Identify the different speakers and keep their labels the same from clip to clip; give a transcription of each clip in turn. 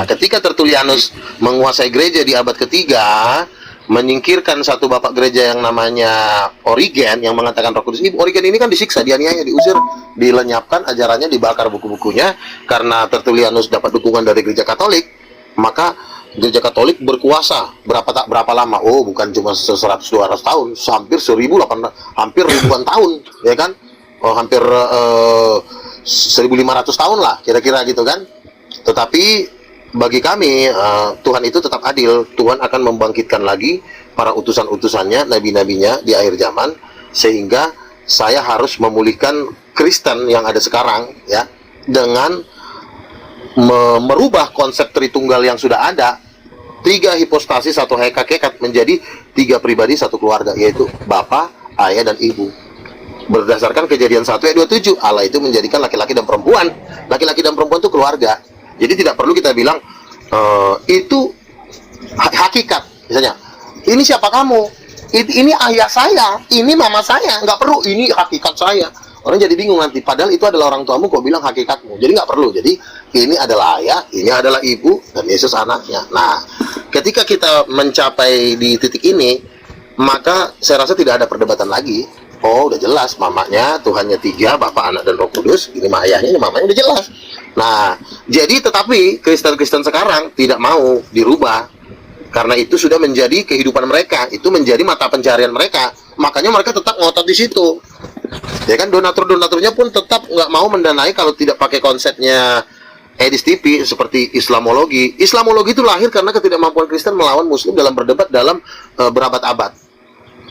Speaker 1: ketika Tertullianus menguasai gereja di abad ketiga, menyingkirkan satu bapak gereja yang namanya Origen yang mengatakan Roh Kudus. Origen ini kan disiksa, dianiaya, diusir, dilenyapkan ajarannya, dibakar buku-bukunya. Karena Tertullianus dapat dukungan dari gereja Katolik, maka gereja Katolik berkuasa berapa lama? Oh, bukan cuma 100-200 tahun, hampir 1.800, hampir ribuan tahun, ya kan? Oh, hampir 1.500 tahun lah, kira-kira gitu kan? Tetapi bagi kami, Tuhan itu tetap adil. Tuhan akan membangkitkan lagi para utusan-utusannya, nabi-nabinya di akhir zaman, sehingga saya harus memulihkan Kristen yang ada sekarang, ya, dengan merubah konsep Tritunggal yang sudah ada, 3 hipostasi, 1 hakikat, menjadi 3 pribadi, 1 keluarga, yaitu Bapa, Ayah, dan Ibu. Berdasarkan Kejadian 1 ayat 27, Allah itu menjadikan laki-laki dan perempuan. Laki-laki dan perempuan itu keluarga. Jadi tidak perlu kita bilang itu hakikat. Misalnya, ini siapa kamu? Ini ayah saya, ini mama saya. Nggak perlu, ini hakikat saya. Orang jadi bingung nanti. Padahal itu adalah orang tuamu, kok bilang hakikatmu. Jadi nggak perlu. Jadi ini adalah ayah, ini adalah ibu, dan Yesus anaknya. Nah, ketika kita mencapai di titik ini, maka saya rasa tidak ada perdebatan lagi. Oh, udah jelas, mamanya Tuhannya 3, Bapa, Anak, dan Roh Kudus. Ini mah ayahnya, ini mamanya, udah jelas. Nah, jadi tetapi Kristen-Kristen sekarang tidak mau dirubah. Karena itu sudah menjadi kehidupan mereka, itu menjadi mata pencarian mereka. Makanya mereka tetap ngotot di situ. Ya kan, donatur-donaturnya pun tetap nggak mau mendanai kalau tidak pakai konsepnya Edis TV seperti Islamologi. Islamologi itu lahir karena ketidakmampuan Kristen melawan Muslim dalam berdebat dalam berabad-abad.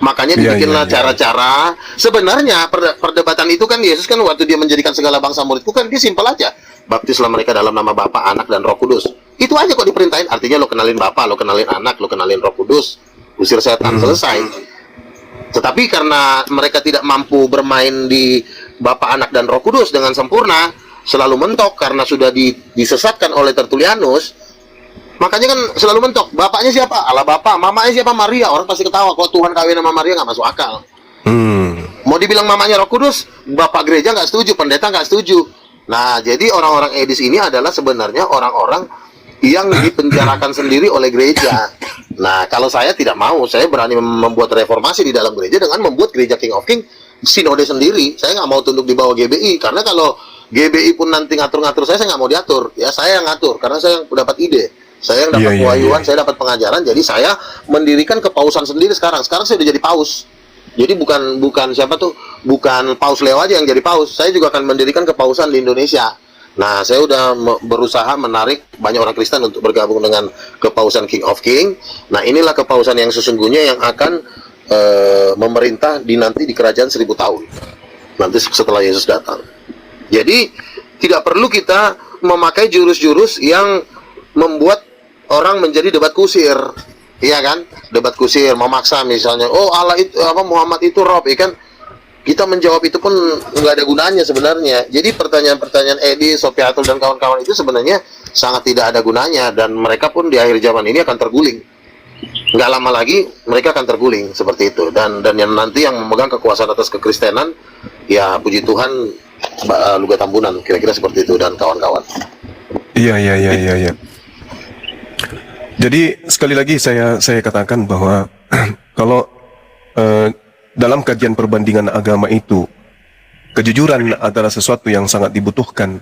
Speaker 1: Makanya dibikinlah cara-cara. Sebenarnya perdebatan itu kan, Yesus kan waktu dia menjadikan segala bangsa muridku, kan dia simpel aja. Baptislah mereka dalam nama Bapa, Anak, dan Roh Kudus. Itu aja kok diperintahin. Artinya lo kenalin Bapa, lo kenalin Anak, lo kenalin Roh Kudus. Usir setan, selesai. Tetapi karena mereka tidak mampu bermain di Bapa, Anak, dan Roh Kudus dengan sempurna, selalu mentok karena sudah disesatkan oleh Tertullianus. Makanya kan selalu mentok. Bapaknya siapa? Allah Bapa. Mamanya siapa? Maria. Orang pasti ketawa. Kok Tuhan kawin sama Maria, nggak masuk akal. Mau dibilang mamanya Roh Kudus, Bapak gereja nggak setuju, pendeta nggak setuju. Nah, jadi orang-orang Edis ini adalah sebenarnya orang-orang yang dipenjarakan sendiri oleh gereja. Nah, kalau saya tidak mau, saya berani membuat reformasi di dalam gereja dengan membuat gereja King of King sinode sendiri. Saya nggak mau tunduk di bawah GBI, karena kalau GBI pun nanti ngatur-ngatur saya nggak mau diatur. Ya, saya yang ngatur, karena saya yang dapat ide. Saya yang dapat kewahyuan, saya dapat pengajaran, jadi saya mendirikan kepausan sendiri sekarang. Sekarang saya udah jadi paus. Jadi bukan siapa tuh, bukan Paus Leo aja yang jadi paus. Saya juga akan mendirikan kepausan di Indonesia. Nah, saya udah berusaha menarik banyak orang Kristen untuk bergabung dengan kepausan King of King. Nah, inilah kepausan yang sesungguhnya yang akan memerintah nanti di kerajaan 1000 tahun. Nanti setelah Yesus datang. Jadi tidak perlu kita memakai jurus-jurus yang membuat orang menjadi debat kusir. Iya kan? Debat kusir, memaksa misalnya, oh Allah itu, Muhammad itu rob, ya kan? Kita menjawab itu pun nggak ada gunanya sebenarnya. Jadi pertanyaan-pertanyaan Edi, Sopiatul, dan kawan-kawan itu sebenarnya sangat tidak ada gunanya. Dan mereka pun di akhir zaman ini akan terguling. Nggak lama lagi mereka akan terguling seperti itu. Dan yang nanti yang memegang kekuasaan atas kekristenan, ya puji Tuhan, Luga Tambunan, kira-kira seperti itu, dan kawan-kawan.
Speaker 2: Iya. Jadi sekali lagi saya katakan bahwa kalau dalam kajian perbandingan agama itu kejujuran adalah sesuatu yang sangat dibutuhkan,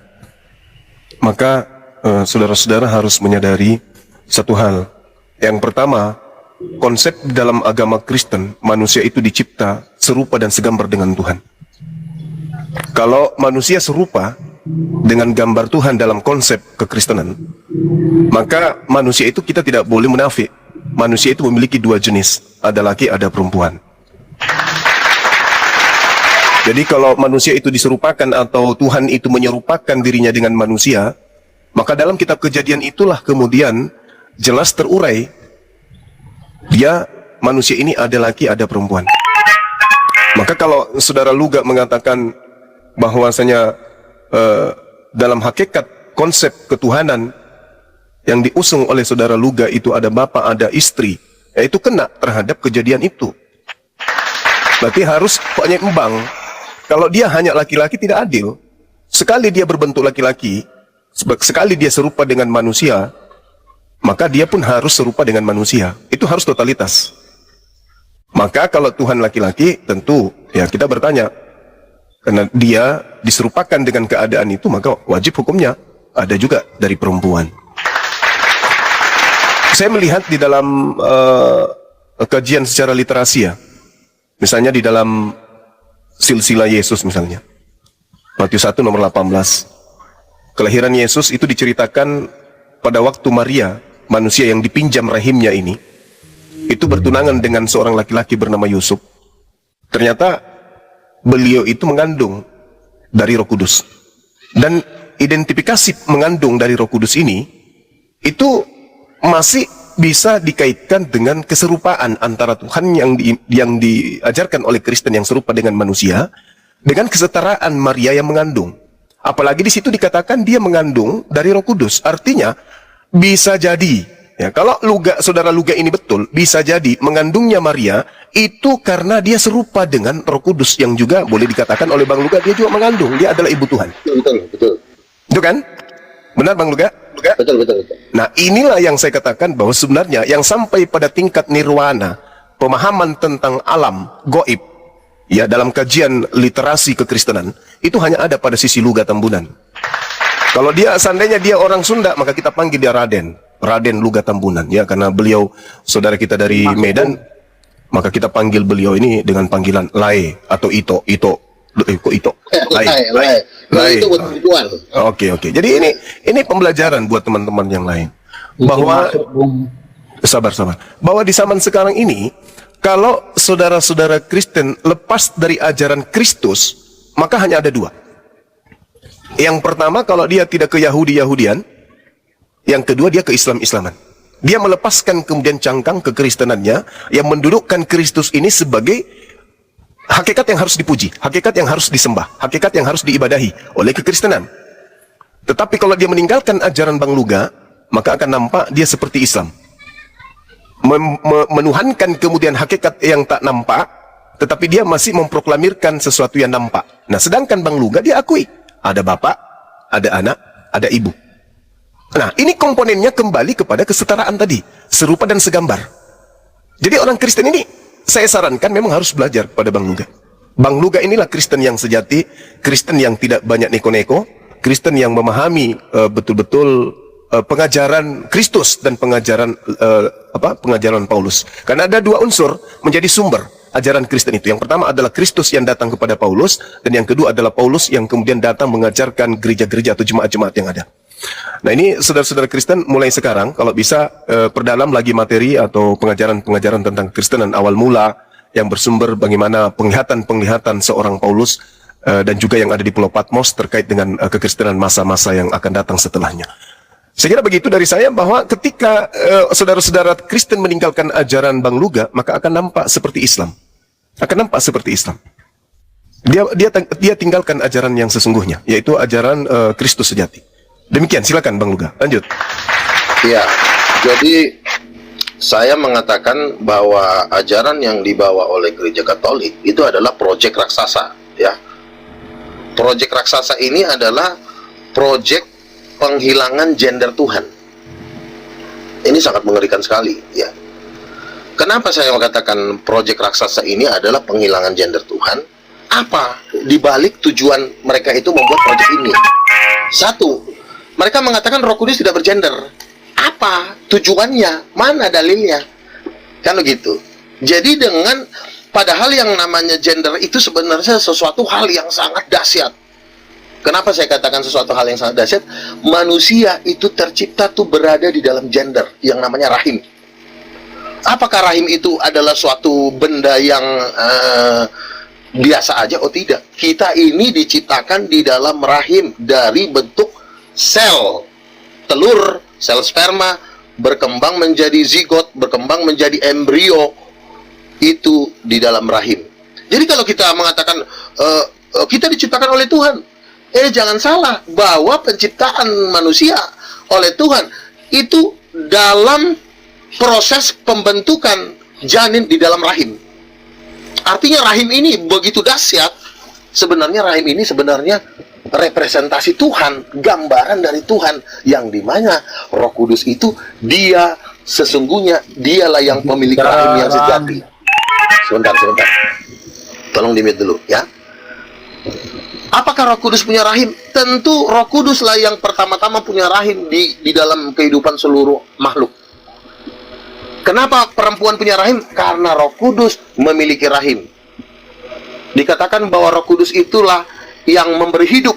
Speaker 2: maka saudara-saudara harus menyadari satu hal. Yang pertama, konsep dalam agama Kristen, manusia itu dicipta serupa dan segambar dengan Tuhan. Kalau manusia serupa dengan gambar Tuhan dalam konsep kekristenan, maka manusia itu kita tidak boleh munafik. Manusia itu memiliki 2 jenis, ada laki, ada perempuan. Jadi kalau manusia itu diserupakan atau Tuhan itu menyerupakan dirinya dengan manusia, maka dalam kitab Kejadian itulah kemudian jelas terurai, dia manusia ini ada laki, ada perempuan. Maka kalau saudara Luga mengatakan bahwasanya dalam hakikat konsep ketuhanan yang diusung oleh saudara Luga itu ada bapa, ada istri, itu kena terhadap kejadian itu. Berarti harus penyeimbang. Kalau dia hanya laki-laki tidak adil. Sekali dia berbentuk laki-laki, sekali dia serupa dengan manusia, maka dia pun harus serupa dengan manusia. Itu harus totalitas. Maka kalau Tuhan laki-laki, tentu ya kita bertanya, karena dia diserupakan dengan keadaan itu, maka wajib hukumnya ada juga dari perempuan. Saya melihat di dalam kajian secara literasi ya, misalnya di dalam silsilah Yesus misalnya, Matius 1 nomor 18, kelahiran Yesus itu diceritakan pada waktu Maria, manusia yang dipinjam rahimnya ini, itu bertunangan dengan seorang laki-laki bernama Yusuf. Ternyata beliau itu mengandung dari Roh Kudus. Dan identifikasi mengandung dari Roh Kudus ini, itu masih bisa dikaitkan dengan keserupaan antara Tuhan yang diajarkan oleh Kristen yang serupa dengan manusia, dengan kesetaraan Maria yang mengandung. Apalagi di situ dikatakan dia mengandung dari Roh Kudus. Artinya bisa jadi, ya, kalau saudara Luga ini betul, bisa jadi mengandungnya Maria itu karena dia serupa dengan Roh Kudus, yang juga boleh dikatakan oleh Bang Luga dia juga mengandung, dia adalah ibu Tuhan.
Speaker 1: Betul.
Speaker 2: Itu kan? Benar Bang Luga?
Speaker 1: Betul.
Speaker 2: Nah, inilah yang saya katakan bahwa sebenarnya yang sampai pada tingkat nirwana, pemahaman tentang alam goib, ya, dalam kajian literasi kekristenan, itu hanya ada pada sisi Luga Tambunan. Kalau dia seandainya dia orang Sunda, maka kita panggil dia Raden Luga Tambunan, ya, karena beliau saudara kita dari Medan, maka kita panggil beliau ini dengan panggilan Lae atau Ito. Kok Ito? Lae.
Speaker 1: Itu buat perempuan.
Speaker 2: Oke. Jadi ini pembelajaran buat teman-teman yang lain. Bahwa sabar. Bahwa di zaman sekarang ini, kalau saudara-saudara Kristen lepas dari ajaran Kristus, maka hanya ada dua. Yang pertama, kalau dia tidak ke Yahudi-Yahudian, yang kedua dia ke Islam-Islaman. Dia melepaskan kemudian cangkang kekristenannya yang mendudukkan Kristus ini sebagai hakikat yang harus dipuji, hakikat yang harus disembah, hakikat yang harus diibadahi oleh kekristenan. Tetapi kalau dia meninggalkan ajaran Bang Luga, maka akan nampak dia seperti Islam. Menuhankan kemudian hakikat yang tak nampak, tetapi dia masih memproklamirkan sesuatu yang nampak. Nah, sedangkan Bang Luga dia akui ada bapak, ada anak, ada ibu. Nah, ini komponennya kembali kepada kesetaraan tadi, serupa dan segambar. Jadi orang Kristen ini, saya sarankan memang harus belajar pada Bang Luga. Bang Luga inilah Kristen yang sejati, Kristen yang tidak banyak neko-neko, Kristen yang memahami betul-betul pengajaran Kristus dan pengajaran pengajaran Paulus. Karena ada dua unsur menjadi sumber ajaran Kristen itu. Yang pertama adalah Kristus yang datang kepada Paulus, dan yang kedua adalah Paulus yang kemudian datang mengajarkan gereja-gereja atau jemaat-jemaat yang ada. Nah, ini saudara-saudara Kristen mulai sekarang kalau bisa perdalam lagi materi atau pengajaran-pengajaran tentang Kristenan awal mula yang bersumber bagaimana penglihatan-penglihatan seorang Paulus dan juga yang ada di Pulau Patmos terkait dengan kekristenan masa-masa yang akan datang setelahnya. Saya kira begitu dari saya, bahwa ketika saudara-saudara Kristen meninggalkan ajaran Bang Luga, maka akan nampak seperti Islam. Akan nampak seperti Islam. Dia tinggalkan ajaran yang sesungguhnya, yaitu ajaran Kristus sejati. Demikian, silakan Bang Luga, lanjut.
Speaker 1: Ya, jadi saya mengatakan bahwa ajaran yang dibawa oleh Gereja Katolik itu adalah proyek raksasa, ya. Proyek raksasa ini adalah proyek penghilangan gender Tuhan. Ini sangat mengerikan sekali, ya. Kenapa saya mengatakan proyek raksasa ini adalah penghilangan gender Tuhan? Apa dibalik tujuan mereka itu membuat proyek ini? Satu, mereka mengatakan Roh Kudus tidak bergender. Apa tujuannya? Mana dalilnya? Kan begitu. Jadi dengan padahal yang namanya gender itu sebenarnya sesuatu hal yang sangat dahsyat. Kenapa saya katakan sesuatu hal yang sangat dahsyat? Manusia itu tercipta tuh berada di dalam gender yang namanya rahim. Apakah rahim itu adalah suatu benda yang biasa aja? Oh tidak. Kita ini diciptakan di dalam rahim dari bentuk sel telur, sel sperma, berkembang menjadi zigot, berkembang menjadi embrio, itu di dalam rahim. Jadi kalau kita mengatakan kita diciptakan oleh Tuhan, jangan salah, bahwa penciptaan manusia oleh Tuhan itu dalam proses pembentukan janin di dalam rahim. Artinya rahim ini begitu dahsyat. Sebenarnya rahim ini sebenarnya representasi Tuhan, gambaran dari Tuhan, yang dimana Roh Kudus itu dia sesungguhnya dialah yang pemilik rahim yang sejati. Sebentar, tolong di-mute dulu ya. Apakah Roh Kudus punya rahim? Tentu Roh Kuduslah yang pertama-tama punya rahim di dalam kehidupan seluruh makhluk. Kenapa perempuan punya rahim? Karena Roh Kudus memiliki rahim. Dikatakan bahwa Roh Kudus itulah yang memberi hidup.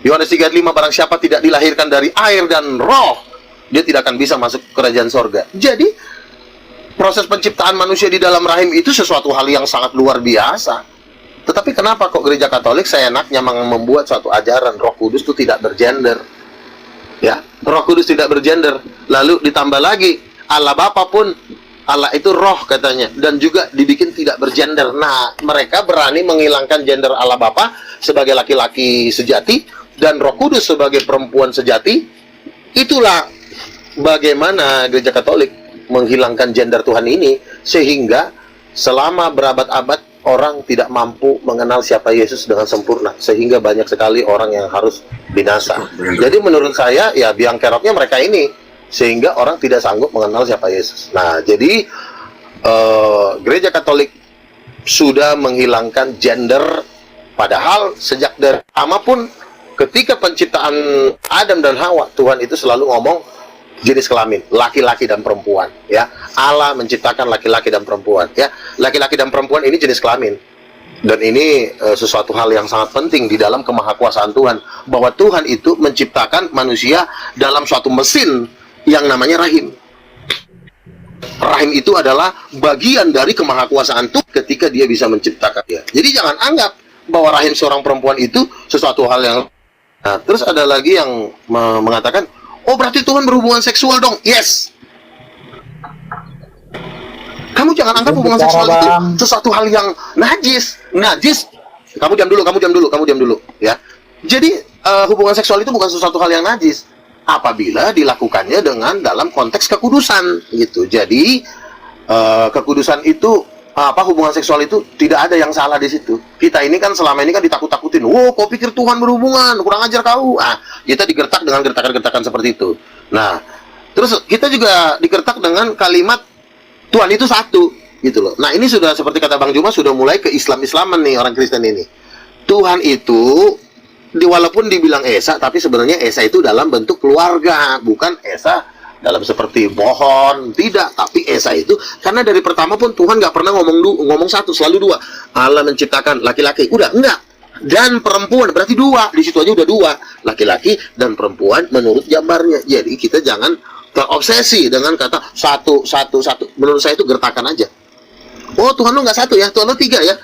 Speaker 1: Yohanes 3:5, barang siapa tidak dilahirkan dari air dan roh, dia tidak akan bisa masuk kerajaan sorga. Jadi, proses penciptaan manusia di dalam rahim itu sesuatu hal yang sangat luar biasa. Tetapi kenapa kok gereja Katolik seenaknya membuat suatu ajaran Roh Kudus itu tidak bergender? Ya, Roh Kudus tidak bergender. Lalu ditambah lagi, Allah Bapa pun, Allah itu roh katanya, dan juga dibikin tidak bergender. Nah, mereka berani menghilangkan gender Allah Bapa sebagai laki-laki sejati dan Roh Kudus sebagai perempuan sejati. Itulah bagaimana gereja Katolik menghilangkan gender Tuhan ini, sehingga selama berabad-abad orang tidak mampu mengenal siapa Yesus dengan sempurna, sehingga banyak sekali orang yang harus binasa. Jadi menurut saya, ya biang keroknya mereka ini, sehingga orang tidak sanggup mengenal siapa Yesus. Nah, jadi gereja Katolik sudah menghilangkan gender, padahal sejak dari lama pun ketika penciptaan Adam dan Hawa, Tuhan itu selalu ngomong jenis kelamin, laki-laki dan perempuan, ya. Allah menciptakan laki-laki dan perempuan, ya. Laki-laki dan perempuan ini jenis kelamin. Dan ini sesuatu hal yang sangat penting di dalam kemahakuasaan Tuhan, bahwa Tuhan itu menciptakan manusia dalam suatu mesin yang namanya rahim. Rahim itu adalah bagian dari kemahakuasaan Tuhan ketika dia bisa menciptakan dia. Jadi jangan anggap bahwa rahim seorang perempuan itu sesuatu hal yang... Nah, terus ada lagi yang mengatakan, oh berarti Tuhan berhubungan seksual dong? Yes. Kamu jangan anggap hubungan seksual itu sesuatu hal yang najis. Kamu diam dulu, ya. Jadi hubungan seksual itu bukan sesuatu hal yang najis apabila dilakukannya dengan dalam konteks kekudusan, gitu. Jadi kekudusan itu hubungan seksual itu tidak ada yang salah di situ. Kita ini kan selama ini kan ditakut-takutin. Wow, kau pikir Tuhan berhubungan? Kurang ajar kau. Kita digertak dengan gertakan-gertakan seperti itu. Nah, terus kita juga digertak dengan kalimat Tuhan itu satu, gitu loh. Nah, ini sudah seperti kata Bang Juma, sudah mulai ke Islam-Islaman nih orang Kristen ini. Tuhan itu walaupun dibilang Esa, tapi sebenarnya Esa itu dalam bentuk keluarga, bukan Esa dalam seperti pohon, tidak. Tapi Esa itu karena dari pertama pun Tuhan nggak pernah ngomong satu, selalu dua. Allah menciptakan laki-laki, udah enggak, dan perempuan, berarti dua. Di situ aja udah dua, laki-laki dan perempuan menurut gambarnya. Jadi kita jangan terobsesi dengan kata satu. Menurut saya itu gertakan aja. Oh, Tuhan lu nggak satu ya, Tuhan lu tiga ya.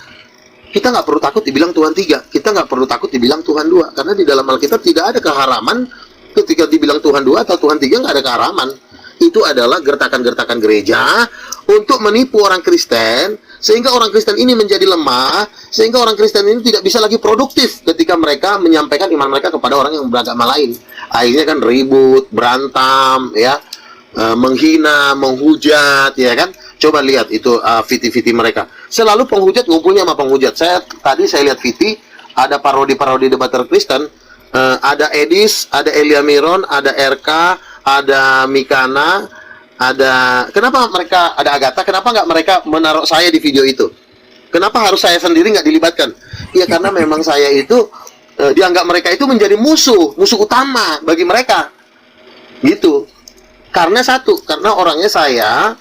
Speaker 1: Kita nggak perlu takut dibilang Tuhan tiga, kita nggak perlu takut dibilang Tuhan dua, karena di dalam Alkitab tidak ada keharaman ketika dibilang Tuhan dua atau Tuhan tiga, nggak ada keharaman. Itu adalah gertakan-gertakan gereja untuk menipu orang Kristen, sehingga orang Kristen ini menjadi lemah, sehingga orang Kristen ini tidak bisa lagi produktif ketika mereka menyampaikan iman mereka kepada orang yang beragama lain. Akhirnya kan ribut, berantem, ya, menghina, menghujat, ya kan. Coba lihat itu VT-VT mereka. Selalu penghujat ngumpulnya sama penghujat. Tadi saya lihat VT, ada parodi-parodi debater Kristen, ada Edis, ada Elia Miron, ada RK, ada Mikana, ada... Kenapa mereka, ada Agatha, kenapa nggak mereka menaruh saya di video itu? Kenapa harus saya sendiri nggak dilibatkan? Ya karena memang saya itu, dianggap mereka itu menjadi musuh utama bagi mereka. Gitu. Karena satu, karena orangnya saya...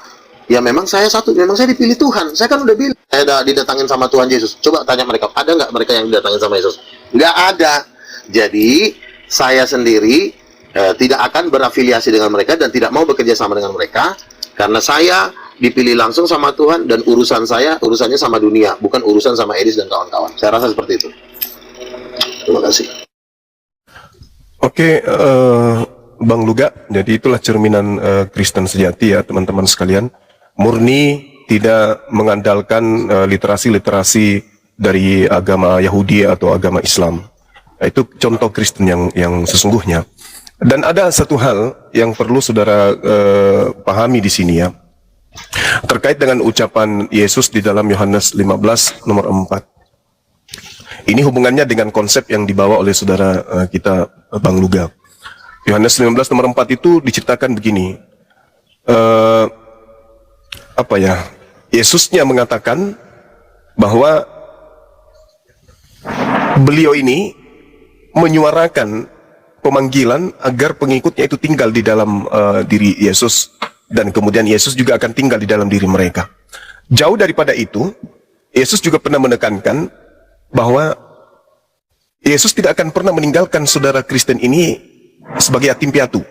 Speaker 1: Ya memang saya satu, memang saya dipilih Tuhan. Saya kan udah bilang, saya udah didatangin sama Tuhan Yesus. Coba tanya mereka, ada nggak mereka yang didatangin sama Yesus? Nggak ada. Jadi, saya sendiri tidak akan berafiliasi dengan mereka dan tidak mau bekerja sama dengan mereka. Karena saya dipilih langsung sama Tuhan dan urusannya sama dunia, bukan urusan sama Edis dan kawan-kawan. Saya rasa seperti itu. Terima kasih.
Speaker 2: Oke, Bang Luga, jadi itulah cerminan Kristen sejati ya teman-teman sekalian. Murni tidak mengandalkan literasi-literasi dari agama Yahudi atau agama Islam. Itu contoh Kristen yang sesungguhnya. Dan ada satu hal yang perlu saudara pahami di sini ya, terkait dengan ucapan Yesus di dalam Yohanes 15 nomor 4. Ini hubungannya dengan konsep yang dibawa oleh saudara kita Bang Luga. Yohanes 19 nomor 4 itu diceritakan begini. Yesusnya mengatakan bahwa beliau ini menyuarakan pemanggilan agar pengikutnya itu tinggal di dalam diri Yesus, dan kemudian Yesus juga akan tinggal di dalam diri mereka. Jauh daripada itu, Yesus juga pernah menekankan bahwa Yesus tidak akan pernah meninggalkan saudara Kristen ini sebagai yatim piatu.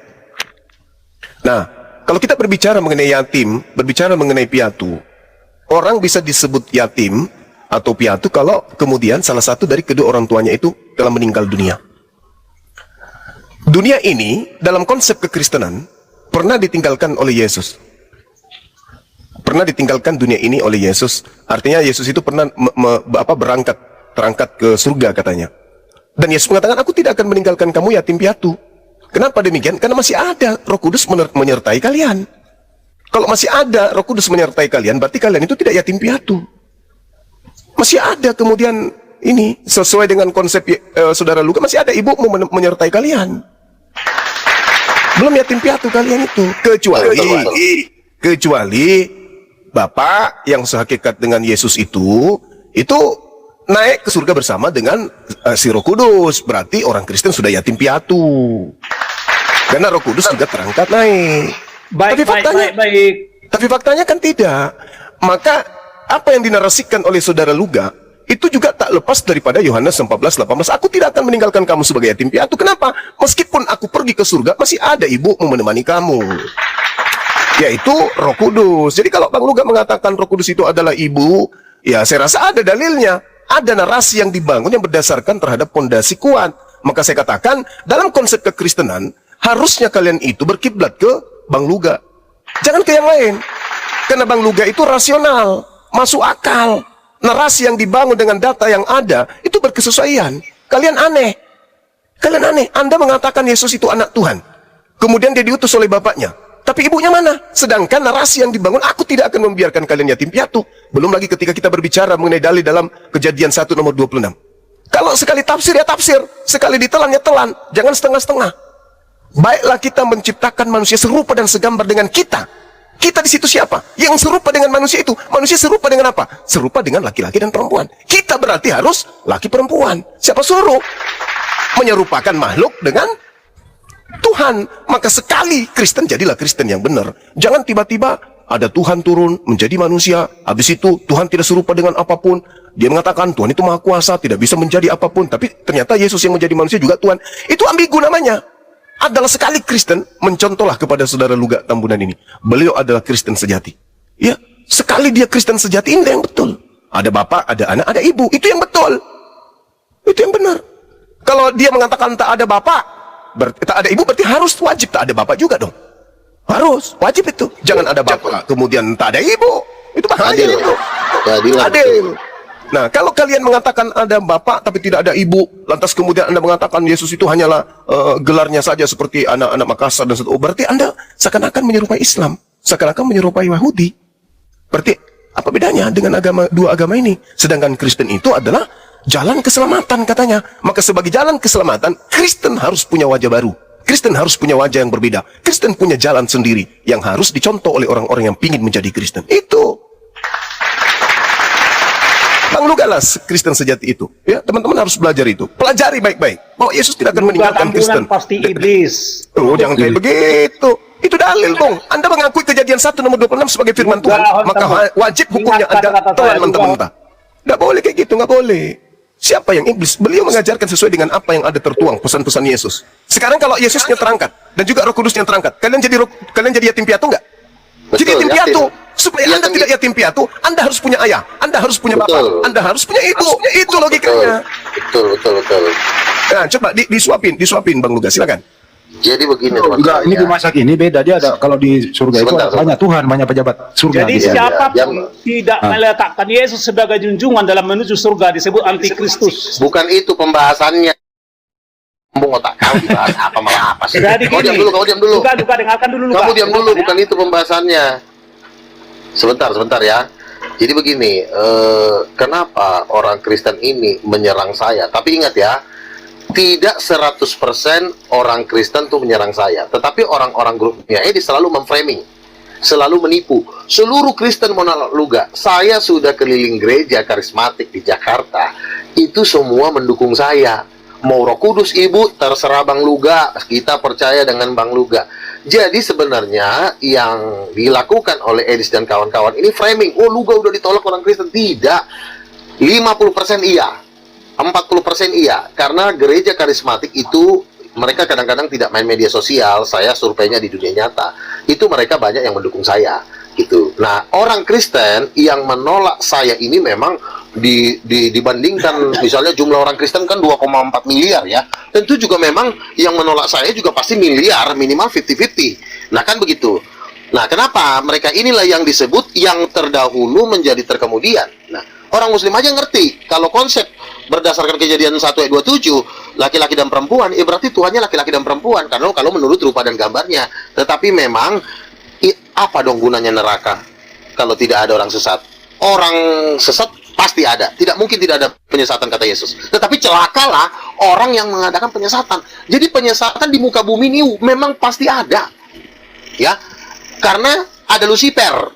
Speaker 2: Nah, kalau kita berbicara mengenai yatim, berbicara mengenai piatu, orang bisa disebut yatim atau piatu kalau kemudian salah satu dari kedua orang tuanya itu telah meninggal dunia. Dunia ini dalam konsep kekristenan pernah ditinggalkan oleh Yesus. Pernah ditinggalkan dunia ini oleh Yesus. Artinya Yesus itu pernah terangkat ke surga katanya. Dan Yesus mengatakan, aku tidak akan meninggalkan kamu yatim piatu. Kenapa demikian? Karena masih ada Roh Kudus menyertai kalian. Kalau masih ada Roh Kudus menyertai kalian, berarti kalian itu tidak yatim piatu. Masih ada kemudian ini, sesuai dengan konsep saudara Luka, masih ada ibumu menyertai kalian. Belum yatim piatu kalian itu. Kecuali Bapak yang sehakikat dengan Yesus itu naik ke surga bersama dengan si Roh Kudus. Berarti orang Kristen sudah yatim piatu. Karena Roh Kudus juga terangkat naik. Tapi faktanya kan tidak. Maka apa yang dinarasikan oleh saudara Luga itu juga tak lepas daripada Yohanes 14:18. Aku tidak akan meninggalkan kamu sebagai yatim piatu. Kenapa? Meskipun aku pergi ke surga, masih ada ibu menemani kamu, yaitu Roh Kudus. Jadi kalau Bang Luga mengatakan Roh Kudus itu adalah ibu, ya saya rasa ada dalilnya. Ada narasi yang dibangun yang berdasarkan terhadap fondasi kuat. Maka saya katakan, dalam konsep kekristenan, harusnya kalian itu berkiblat ke Bang Luga. Jangan ke yang lain. Karena Bang Luga itu rasional, masuk akal. Narasi yang dibangun dengan data yang ada, itu berkesesuaian. Kalian aneh. Anda mengatakan Yesus itu anak Tuhan. Kemudian dia diutus oleh bapaknya. Tapi ibunya mana? Sedangkan narasi yang dibangun, aku tidak akan membiarkan kalian yatim piatu. Belum lagi ketika kita berbicara mengenai dalil dalam Kejadian 1 nomor 26. Kalau sekali tafsir ya tafsir, sekali ditelan ya telan, jangan setengah-setengah. Baiklah kita menciptakan manusia serupa dan segambar dengan kita. Kita di situ siapa? Yang serupa dengan manusia itu. Manusia serupa dengan apa? Serupa dengan laki-laki dan perempuan. Kita berarti harus laki perempuan. Siapa suruh? Menyerupakan makhluk dengan Tuhan. Maka sekali Kristen, jadilah Kristen yang benar. Jangan tiba-tiba ada Tuhan turun menjadi manusia, habis itu Tuhan tidak serupa dengan apapun. Dia mengatakan Tuhan itu maha kuasa, tidak bisa menjadi apapun, tapi ternyata Yesus yang menjadi manusia juga Tuhan. Itu ambigu namanya. Adalah sekali Kristen, mencontohlah kepada saudara Luga Tambunan ini. Beliau adalah Kristen sejati. Ya, sekali dia Kristen sejati, ini yang betul. Ada bapak, ada anak, ada ibu. Itu yang betul. Itu yang benar. Kalau dia mengatakan tak ada bapak, tak ada ibu, berarti harus wajib tak ada bapak juga dong. Harus, wajib itu. Jangan ada bapak, kemudian tak ada ibu. Itu bahaya itu. Adil. Nah, kalau kalian mengatakan ada bapak tapi tidak ada ibu, lantas kemudian Anda mengatakan Yesus itu hanyalah gelarnya saja seperti anak-anak Makassar dan seterusnya, berarti Anda seakan-akan menyerupai Islam, seakan-akan menyerupai Yahudi. Berarti apa bedanya dengan dua agama ini? Sedangkan Kristen itu adalah jalan keselamatan katanya. Maka sebagai jalan keselamatan, Kristen harus punya wajah baru. Kristen harus punya wajah yang berbeda. Kristen punya jalan sendiri yang harus dicontoh oleh orang-orang yang ingin menjadi Kristen. Itu Bang Luga lah Kristen sejati itu. Ya, teman-teman harus belajar itu. Pelajari baik-baik bahwa Yesus tidak akan meninggalkan Kristen.
Speaker 3: Pasti iblis.
Speaker 2: Oh, jangan kayak begitu. Itu dalil, Bang. Anda mengakui Kejadian 1 nomor 26 sebagai firman Tuhan, maka wajib hukumnya Anda telan mentah-mentah. Nggak boleh kayak gitu, nggak boleh. Siapa yang iblis? Beliau mengajarkan sesuai dengan apa yang ada tertuang pesan-pesan Yesus. Sekarang kalau Yesusnya terangkat dan juga Roh Kudusnya terangkat, kalian jadi yatim piatu nggak? Jadi yatim piatu. Supaya Anda tidak yatim piatu, Anda harus punya ayah, Anda harus punya bapak, Anda harus punya ibu. Itu logikanya.
Speaker 1: Betul.
Speaker 2: Nah, coba disuapin Bang Luga, silakan.
Speaker 1: Jadi begini,
Speaker 4: Enggak, ini di masa kini beda. Dia ada, kalau di surga itu ada banyak Tuhan, banyak pejabat surga.
Speaker 3: Jadi
Speaker 4: gitu.
Speaker 3: siapapun tidak meletakkan Yesus sebagai junjungan dalam menuju surga disebut antikristus.
Speaker 1: Bukan itu pembahasannya. Bung otak kau dibahas apa malah apa sih? Kau diam dulu.
Speaker 3: Dengarkan dulu.
Speaker 1: Kamu diam dulu, bukan itu pembahasannya. Sebentar ya. Jadi begini, kenapa orang Kristen ini menyerang saya? Tapi ingat ya, tidak 100% orang Kristen tuh menyerang saya. Tetapi orang-orang grupnya ini selalu memframing, selalu menipu. Seluruh Kristen Monaluga, saya sudah keliling gereja karismatik di Jakarta, itu semua mendukung saya. Mau Roh Kudus Ibu, terserah Bang Luga, kita percaya dengan Bang Luga. Jadi sebenarnya yang dilakukan oleh Edis dan kawan-kawan ini framing, oh Luga udah ditolak orang Kristen. Tidak, 50% iya, 40% iya. Karena gereja karismatik itu mereka kadang-kadang tidak main media sosial. Saya surveinya di dunia nyata, itu mereka banyak yang mendukung saya gitu. Nah, orang Kristen yang menolak saya ini memang dibandingkan misalnya jumlah orang Kristen kan 2,4 miliar ya. Tentu juga memang yang menolak saya juga pasti miliar, minimal 50-50. Nah, kan begitu. Nah, kenapa mereka inilah yang disebut yang terdahulu menjadi terkemudian. Nah, orang Muslim aja ngerti kalau konsep berdasarkan Kejadian 1 ayat 27, laki-laki dan perempuan, berarti Tuhannya laki-laki dan perempuan karena kalau menurut rupa dan gambarnya. Tetapi memang apa dong gunanya neraka kalau tidak ada orang sesat? Orang sesat pasti ada, tidak mungkin tidak ada penyesatan kata Yesus. Tetapi celakalah orang yang mengadakan penyesatan. Jadi penyesatan di muka bumi ini memang pasti ada, ya, karena ada Lucifer,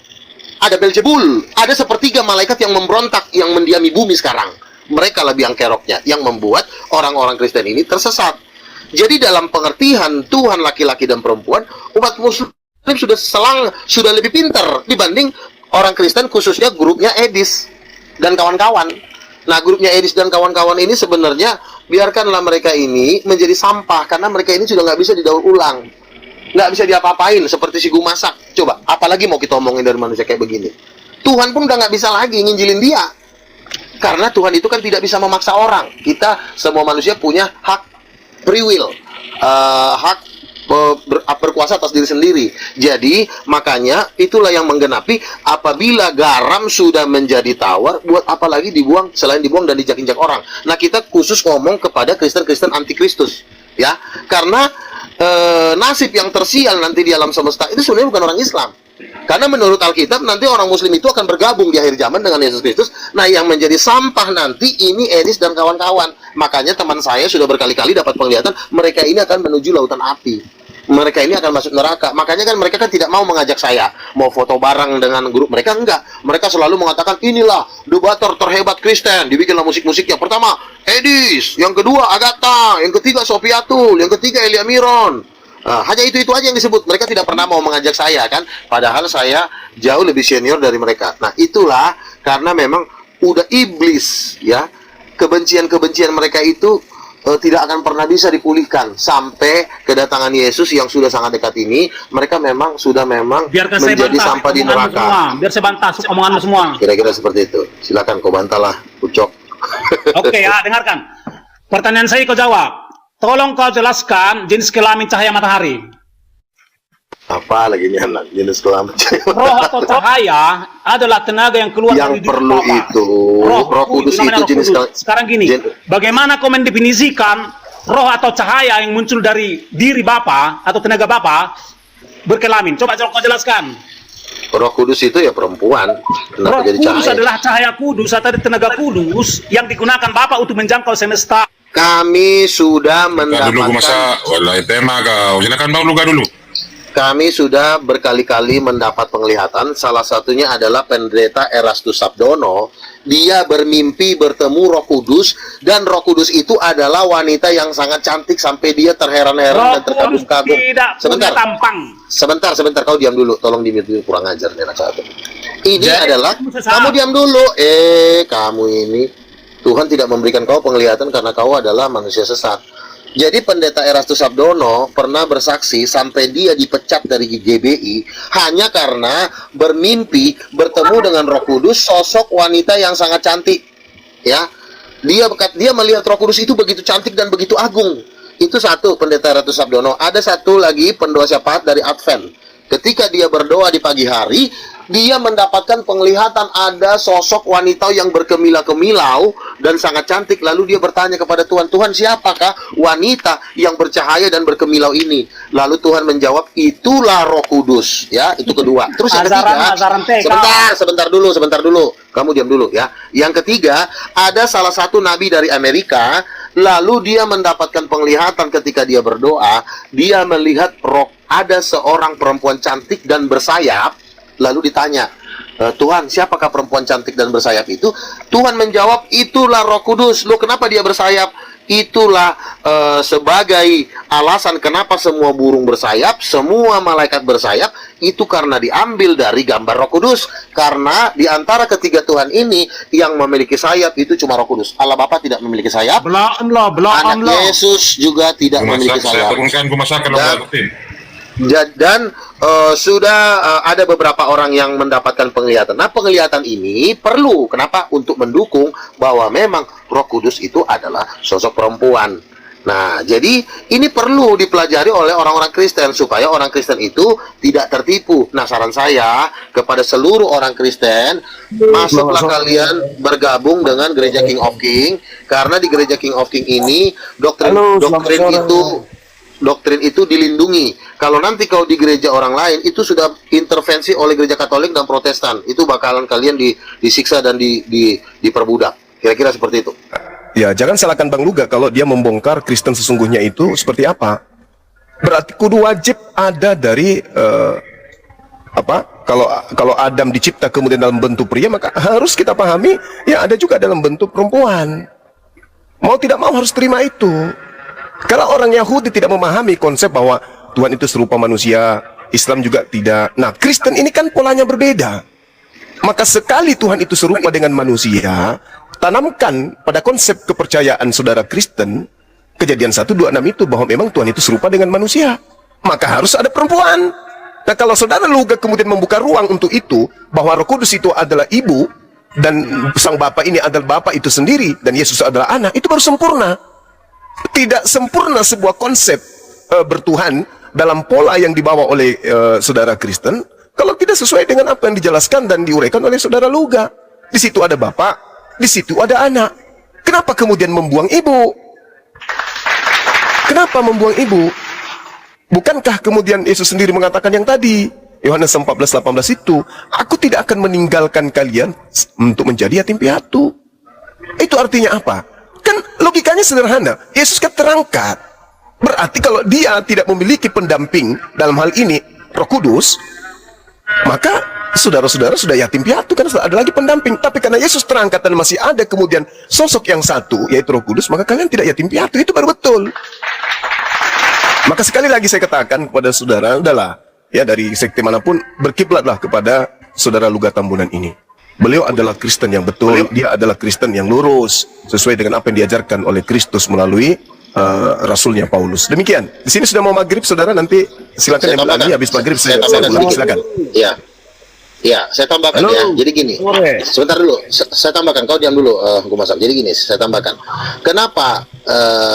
Speaker 1: ada Belzebul, ada sepertiga malaikat yang memberontak, yang mendiami bumi sekarang. Mereka lah biang keroknya, yang membuat orang-orang Kristen ini tersesat. Jadi dalam pengertian Tuhan laki-laki dan perempuan, umat Muslim sudah lebih pintar dibanding orang Kristen, khususnya grupnya Edis dan kawan-kawan. Nah, grupnya Edis dan kawan-kawan ini sebenarnya biarkanlah mereka ini menjadi sampah, karena mereka ini sudah nggak bisa didaur ulang, nggak bisa diapa-apain seperti si guru masak. Coba, apalagi mau kita omongin dari manusia kayak begini? Tuhan pun udah nggak bisa lagi nginjilin dia, karena Tuhan itu kan tidak bisa memaksa orang. Kita semua manusia punya hak free will, hak berkuasa atas diri sendiri. Jadi makanya itulah yang menggenapi, apabila garam sudah menjadi tawar, buat apa lagi dibuang selain dibuang dan dijak-injak orang. Nah, kita khusus ngomong kepada Kristen-Kristen antikristus, ya, karena nasib yang tersial nanti di alam semesta itu sebenarnya bukan orang Islam. Karena menurut Alkitab nanti orang Muslim itu akan bergabung di akhir zaman dengan Yesus Kristus. Nah, yang menjadi sampah nanti ini Edis dan kawan-kawan. Makanya teman saya sudah berkali-kali dapat penglihatan mereka ini akan menuju lautan api. Mereka ini akan masuk neraka. Makanya kan mereka kan tidak mau mengajak saya mau foto bareng dengan grup mereka, enggak. Mereka selalu mengatakan inilah debater terhebat Kristen. Dibikinlah musik-musiknya. Pertama Edis, yang kedua Agatha, yang ketiga Sofiatul, yang ketiga Elia Miron. Hanya itu aja yang disebut. Mereka tidak pernah mau mengajak saya kan, padahal saya jauh lebih senior dari mereka. Nah, itulah karena memang udah iblis, ya. Kebencian-kebencian mereka itu tidak akan pernah bisa dipulihkan sampai kedatangan Yesus yang sudah sangat dekat ini. Mereka memang sudah
Speaker 3: Biarkan
Speaker 1: menjadi sampah di neraka.
Speaker 3: Semua. Biar saya bantah omonganmu semua.
Speaker 1: Kira-kira seperti itu. Silakan kau bantahlah, Ucok.
Speaker 3: Oke, ya, dengarkan. Pertanyaan saya kau jawab. Tolong kau jelaskan jenis kelamin cahaya matahari.
Speaker 1: Apa lagi nih anak jenis kelamin cahaya?
Speaker 3: Roh atau cahaya adalah tenaga yang keluar
Speaker 1: yang
Speaker 3: dari diri
Speaker 1: perlu
Speaker 3: Bapa.
Speaker 1: itu
Speaker 3: Roh
Speaker 1: Kudus
Speaker 3: namanya
Speaker 1: itu
Speaker 3: Roh
Speaker 1: jenis
Speaker 3: Kudus. Sekarang gini, bagaimana kau mendefinisikan roh atau cahaya yang muncul dari diri Bapa atau tenaga Bapa berkelamin? Coba kau jelaskan.
Speaker 1: Roh Kudus itu ya perempuan. Kenapa
Speaker 3: Roh
Speaker 1: jadi
Speaker 3: Kudus
Speaker 1: cahaya?
Speaker 3: adalah cahaya kudus atau tenaga kudus yang digunakan Bapa untuk menjangkau semesta.
Speaker 1: Kami sudah
Speaker 5: Dulu masa
Speaker 1: mendapatkan,
Speaker 5: wallahi tema kau. Silakan Bang Luga dulu.
Speaker 1: kami sudah berkali-kali mendapat penglihatan. Salah satunya adalah pendeta Erastus Sabdono. Dia bermimpi bertemu Roh Kudus, dan Roh Kudus itu adalah wanita yang sangat cantik sampai dia terheran-heran dan
Speaker 3: Roh Kudus
Speaker 1: terkagum-kagum.
Speaker 3: tidak punya tampang.
Speaker 1: Sebentar, kau diam dulu. Tolong diam dulu, kurang ajar nih anak satu. Ini
Speaker 3: Jadi,
Speaker 1: adalah,
Speaker 3: kamu sesat.
Speaker 1: kamu diam dulu. Kamu ini, Tuhan tidak memberikan kau penglihatan karena kau adalah manusia sesat. Jadi pendeta Erastus Sabdono pernah bersaksi sampai dia dipecat dari GBI hanya karena bermimpi bertemu dengan Roh Kudus, sosok wanita yang sangat cantik. Ya, dia melihat Roh Kudus itu begitu cantik dan begitu agung. Itu satu, pendeta Erastus Sabdono. Ada satu lagi pendoa syafaat dari Advent. Ketika dia berdoa di pagi hari, dia mendapatkan penglihatan ada sosok wanita yang berkemilau-kemilau dan sangat cantik. Lalu dia bertanya kepada Tuhan, Tuhan, siapakah wanita yang bercahaya dan berkemilau ini? Lalu Tuhan menjawab, itulah Roh Kudus. Ya, itu kedua. Terus yang ketiga, sebentar dulu. Kamu diam dulu ya. Yang ketiga, ada salah satu nabi dari Amerika, lalu dia mendapatkan penglihatan ketika dia berdoa, dia melihat ada seorang perempuan cantik dan bersayap, lalu ditanya, Tuhan, siapakah perempuan cantik dan bersayap itu? Tuhan menjawab, itulah Roh Kudus. Loh, kenapa dia bersayap? Itulah sebagai alasan kenapa semua burung bersayap, semua malaikat bersayap, itu karena diambil dari gambar Roh Kudus. Karena di antara ketiga Tuhan ini, yang memiliki sayap itu cuma Roh Kudus. Allah Bapa tidak memiliki sayap. Anak Yesus juga tidak memiliki
Speaker 5: Saya
Speaker 1: sayap.
Speaker 5: turunkan kumasakan
Speaker 1: Dan sudah ada beberapa orang yang mendapatkan penglihatan. Nah, penglihatan ini perlu. Kenapa? Untuk mendukung bahwa memang Roh Kudus itu adalah sosok perempuan. Nah, jadi ini perlu dipelajari oleh orang-orang Kristen supaya orang Kristen itu tidak tertipu. Nah, saran saya kepada seluruh orang Kristen, masuklah kalian bergabung dengan Gereja King of King, karena di Gereja King of King ini doktrin itu dilindungi. Kalau nanti kau di gereja orang lain, itu sudah intervensi oleh gereja Katolik dan Protestan. Itu bakalan kalian disiksa dan diperbudak. Kira-kira seperti itu.
Speaker 2: Ya, jangan salahkan Bang Luga kalau dia membongkar Kristen sesungguhnya itu seperti apa. Berarti kudu wajib ada dari kalau Adam dicipta kemudian dalam bentuk pria, maka harus kita pahami ya ada juga dalam bentuk perempuan. Mau tidak mau harus terima itu. Karena orang Yahudi tidak memahami konsep bahwa Tuhan itu serupa manusia, Islam juga tidak. Nah, Kristen ini kan polanya berbeda. Maka sekali Tuhan itu serupa dengan manusia, tanamkan pada konsep kepercayaan saudara Kristen, Kejadian 1:26 itu bahwa memang Tuhan itu serupa dengan manusia. Maka harus ada perempuan. Nah, kalau saudara Luga kemudian membuka ruang untuk itu, bahwa Roh Kudus itu adalah ibu, dan sang Bapa ini adalah Bapa itu sendiri, dan Yesus adalah anak, itu baru sempurna. Tidak sempurna sebuah konsep bertuhan dalam pola yang dibawa oleh saudara Kristen kalau tidak sesuai dengan apa yang dijelaskan dan diuraikan oleh saudara Luga. Di situ ada Bapa, di situ ada anak. Kenapa kemudian membuang ibu? Kenapa membuang ibu? Bukankah kemudian Yesus sendiri mengatakan yang tadi, Yohanes 14:18 itu, aku tidak akan meninggalkan kalian untuk menjadi yatim piatu. Itu artinya apa? Kan logikanya sederhana. Yesus kan terangkat. Berarti kalau dia tidak memiliki pendamping dalam hal ini Roh Kudus, maka saudara-saudara sudah yatim piatu, karena sudah ada lagi pendamping. Tapi karena Yesus terangkat dan masih ada kemudian sosok yang satu, yaitu Roh Kudus, maka kalian tidak yatim piatu. Itu baru betul. Maka sekali lagi saya katakan kepada saudara, udahlah, ya dari sekte manapun, berkiblatlah kepada saudara Luga Tambunan ini. Beliau adalah Kristen yang betul, dia adalah Kristen yang lurus, sesuai dengan apa yang diajarkan oleh Kristus melalui Rasulnya Paulus. Demikian. Di sini sudah mau maghrib, saudara, nanti silakan yang lagi habis maghrib saya ulangi, silakan.
Speaker 1: Ya, saya tambahkan ya. Jadi gini, sebentar dulu, saya tambahkan. Kau diam dulu, Gumasak. Jadi gini, saya tambahkan. Kenapa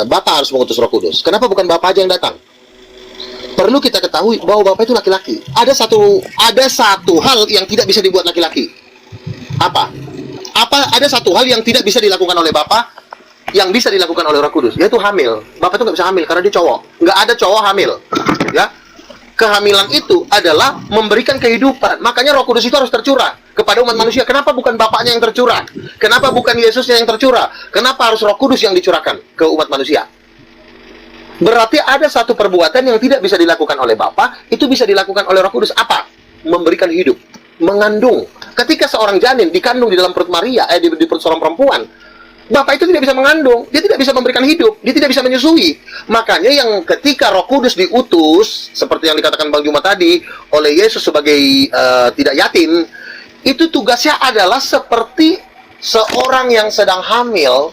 Speaker 1: Bapak harus mengutus Roh Kudus? Kenapa bukan Bapak aja yang datang? Perlu kita ketahui bahwa Bapak itu laki-laki. Ada satu hal yang tidak bisa dibuat laki-laki. Apa ada satu hal yang tidak bisa dilakukan oleh Bapak yang bisa dilakukan oleh Roh Kudus, yaitu hamil. Bapak itu nggak bisa hamil karena dia cowok. Nggak ada cowok hamil, ya. Kehamilan itu adalah memberikan kehidupan. Makanya Roh Kudus itu harus tercurah kepada umat manusia. Kenapa bukan Bapaknya yang tercurah? Kenapa bukan Yesusnya yang tercurah? Kenapa harus Roh Kudus yang dicurahkan ke umat manusia? Berarti ada satu perbuatan yang tidak bisa dilakukan oleh Bapa, itu bisa dilakukan oleh Roh Kudus. Apa? Memberikan hidup, mengandung. Ketika seorang janin dikandung di dalam perut Maria, di perut seorang perempuan, Bapak itu tidak bisa mengandung, dia tidak bisa memberikan hidup, dia tidak bisa menyusui. Makanya yang ketika Roh Kudus diutus, seperti yang dikatakan Bang Juma tadi, oleh Yesus sebagai tidak yatim, itu tugasnya adalah seperti seorang yang sedang hamil,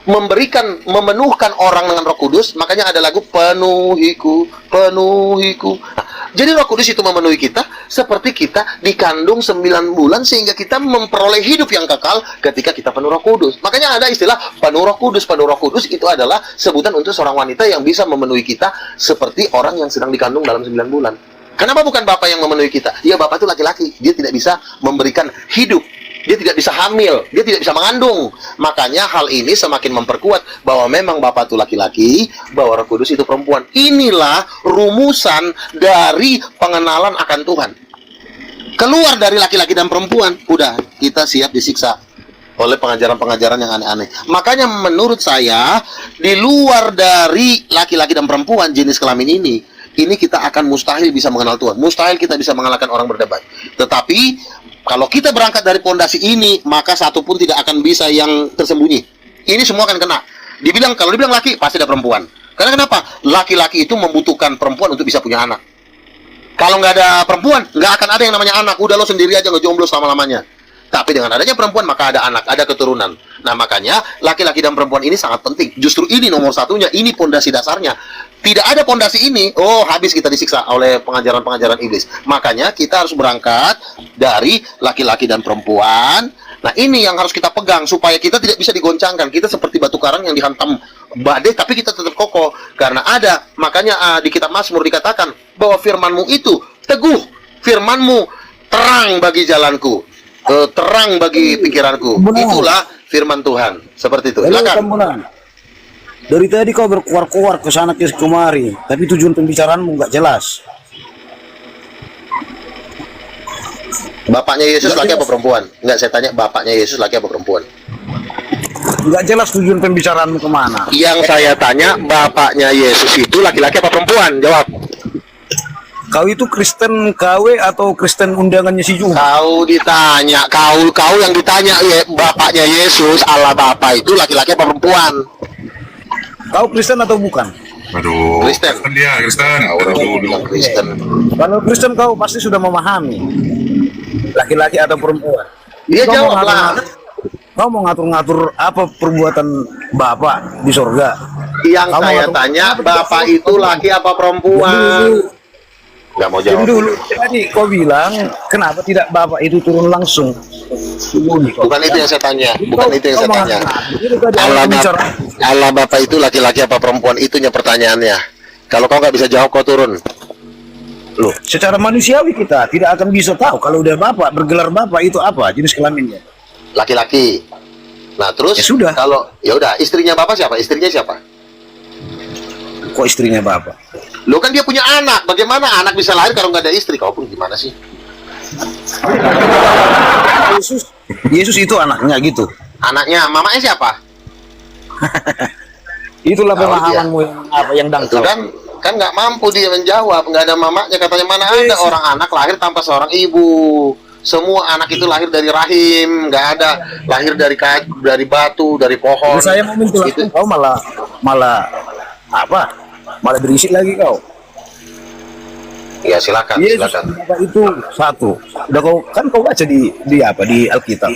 Speaker 1: memenuhkan orang dengan Roh Kudus. Makanya ada lagu penuhiku. Nah, jadi Roh Kudus itu memenuhi kita seperti kita dikandung 9 bulan sehingga kita memperoleh hidup yang kekal ketika kita penuh Roh Kudus. Makanya ada istilah penuh Roh Kudus. Penuh Roh Kudus itu adalah sebutan untuk seorang wanita yang bisa memenuhi kita seperti orang yang sedang dikandung dalam 9 bulan. Kenapa bukan Bapak yang memenuhi kita? Ya, Bapak itu laki-laki, dia tidak bisa memberikan hidup, dia tidak bisa hamil, dia tidak bisa mengandung. Makanya hal ini semakin memperkuat bahwa memang Bapak itu laki-laki, bahwa Roh Kudus itu perempuan. Inilah rumusan dari pengenalan akan Tuhan. Keluar dari laki-laki dan perempuan, udah kita siap disiksa oleh pengajaran-pengajaran yang aneh-aneh. Makanya menurut saya, di luar dari laki-laki dan perempuan jenis kelamin ini kita akan mustahil bisa mengenal Tuhan. Mustahil kita bisa mengalahkan orang berdebat. Tetapi kalau kita berangkat dari pondasi ini, maka satu pun tidak akan bisa yang tersembunyi. Ini semua akan kena. Kalau dibilang laki, pasti ada perempuan. Karena kenapa? Laki-laki itu membutuhkan perempuan untuk bisa punya anak. Kalau nggak ada perempuan, nggak akan ada yang namanya anak. Udah lo sendiri aja ngejomblo selama-lamanya. Tapi dengan adanya perempuan, maka ada anak, ada keturunan. Nah, makanya laki-laki dan perempuan ini sangat penting. Justru ini nomor satunya, ini pondasi dasarnya. Tidak ada pondasi ini, habis kita disiksa oleh pengajaran-pengajaran iblis. Makanya kita harus berangkat dari laki-laki dan perempuan. Nah, ini yang harus kita pegang supaya kita tidak bisa digoncangkan. Kita seperti batu karang yang dihantam badai, tapi kita tetap kokoh. Karena ada, makanya di kitab Mazmur dikatakan bahwa firman-Mu itu teguh, firman-Mu terang bagi jalanku, terang bagi pikiranku. Itulah firman Tuhan. Seperti itu. Silakan.
Speaker 6: Dari tadi kau berkuar-kuar ke sana ke kemari, tapi tujuan pembicaraanmu nggak jelas.
Speaker 1: Bapaknya Yesus laki apa perempuan? Enggak, saya tanya bapaknya Yesus laki apa perempuan?
Speaker 6: Nggak jelas tujuan pembicaraanmu kemana.
Speaker 1: Yang saya tanya, bapaknya Yesus itu laki-laki apa perempuan? Jawab.
Speaker 6: Kau itu Kristen KW atau Kristen undangannya si Juma?
Speaker 1: Kau ditanya, kau yang ditanya, bapaknya Yesus, Allah Bapa itu laki-laki apa perempuan?
Speaker 6: Kau Kristen atau bukan?
Speaker 5: Aduh.
Speaker 1: Kristen.
Speaker 5: Dia Kristen.
Speaker 1: Orang bilang Kristen.
Speaker 6: Kalau Kristen kau pasti sudah memahami laki-laki atau perempuan.
Speaker 1: Dia
Speaker 6: Kau
Speaker 1: jawab
Speaker 6: mau
Speaker 1: lah.
Speaker 6: Kau mau ngatur-ngatur apa perbuatan Bapak di surga?
Speaker 1: Yang
Speaker 6: Kau mau
Speaker 1: saya
Speaker 6: ngatur-
Speaker 1: tanya,
Speaker 6: Kenapa
Speaker 1: bapak
Speaker 6: tidak
Speaker 1: itu laki apa perempuan? Nggak mau
Speaker 6: Diam
Speaker 1: jawab.
Speaker 6: dulu. Tadi kau bilang kenapa tidak Bapak itu turun langsung?
Speaker 1: Bukan itu yang saya tanya. Bukan itu yang saya tanya.
Speaker 6: Allah
Speaker 1: Allah Bapa itu laki-laki apa perempuan? Itunya pertanyaannya. Kalau kau nggak bisa jawab, kau turun.
Speaker 6: Loh, secara manusiawi kita tidak akan bisa tahu kalau udah Bapak bergelar Bapak itu apa jenis kelaminnya.
Speaker 1: Laki-laki. Nah, terus
Speaker 6: Ya sudah.
Speaker 1: kalau ya udah, istrinya Bapak siapa? Istrinya siapa?
Speaker 6: Kok istrinya Bapak?
Speaker 1: Lo kan dia punya anak. Bagaimana anak bisa lahir kalau nggak ada istri? Kau pun gimana sih?
Speaker 6: Yesus itu anaknya gitu.
Speaker 1: Anaknya, mamanya siapa?
Speaker 6: Itulah
Speaker 1: Tahu
Speaker 6: pemahamanmu yang
Speaker 1: Itu
Speaker 6: dangkal.
Speaker 1: kan nggak mampu dia menjawab. Nggak ada mamanya, katanya mana ada orang anak lahir tanpa seorang ibu. Semua anak itu lahir dari rahim, nggak ada lahir dari batu, dari pohon.
Speaker 6: Saya mau menjelaskan, kau malah apa? Malah berisik lagi kau.
Speaker 1: Ya silakan,
Speaker 6: Yesus
Speaker 1: silakan.
Speaker 6: Bapak itu satu. Udah kau baca di Alkitab.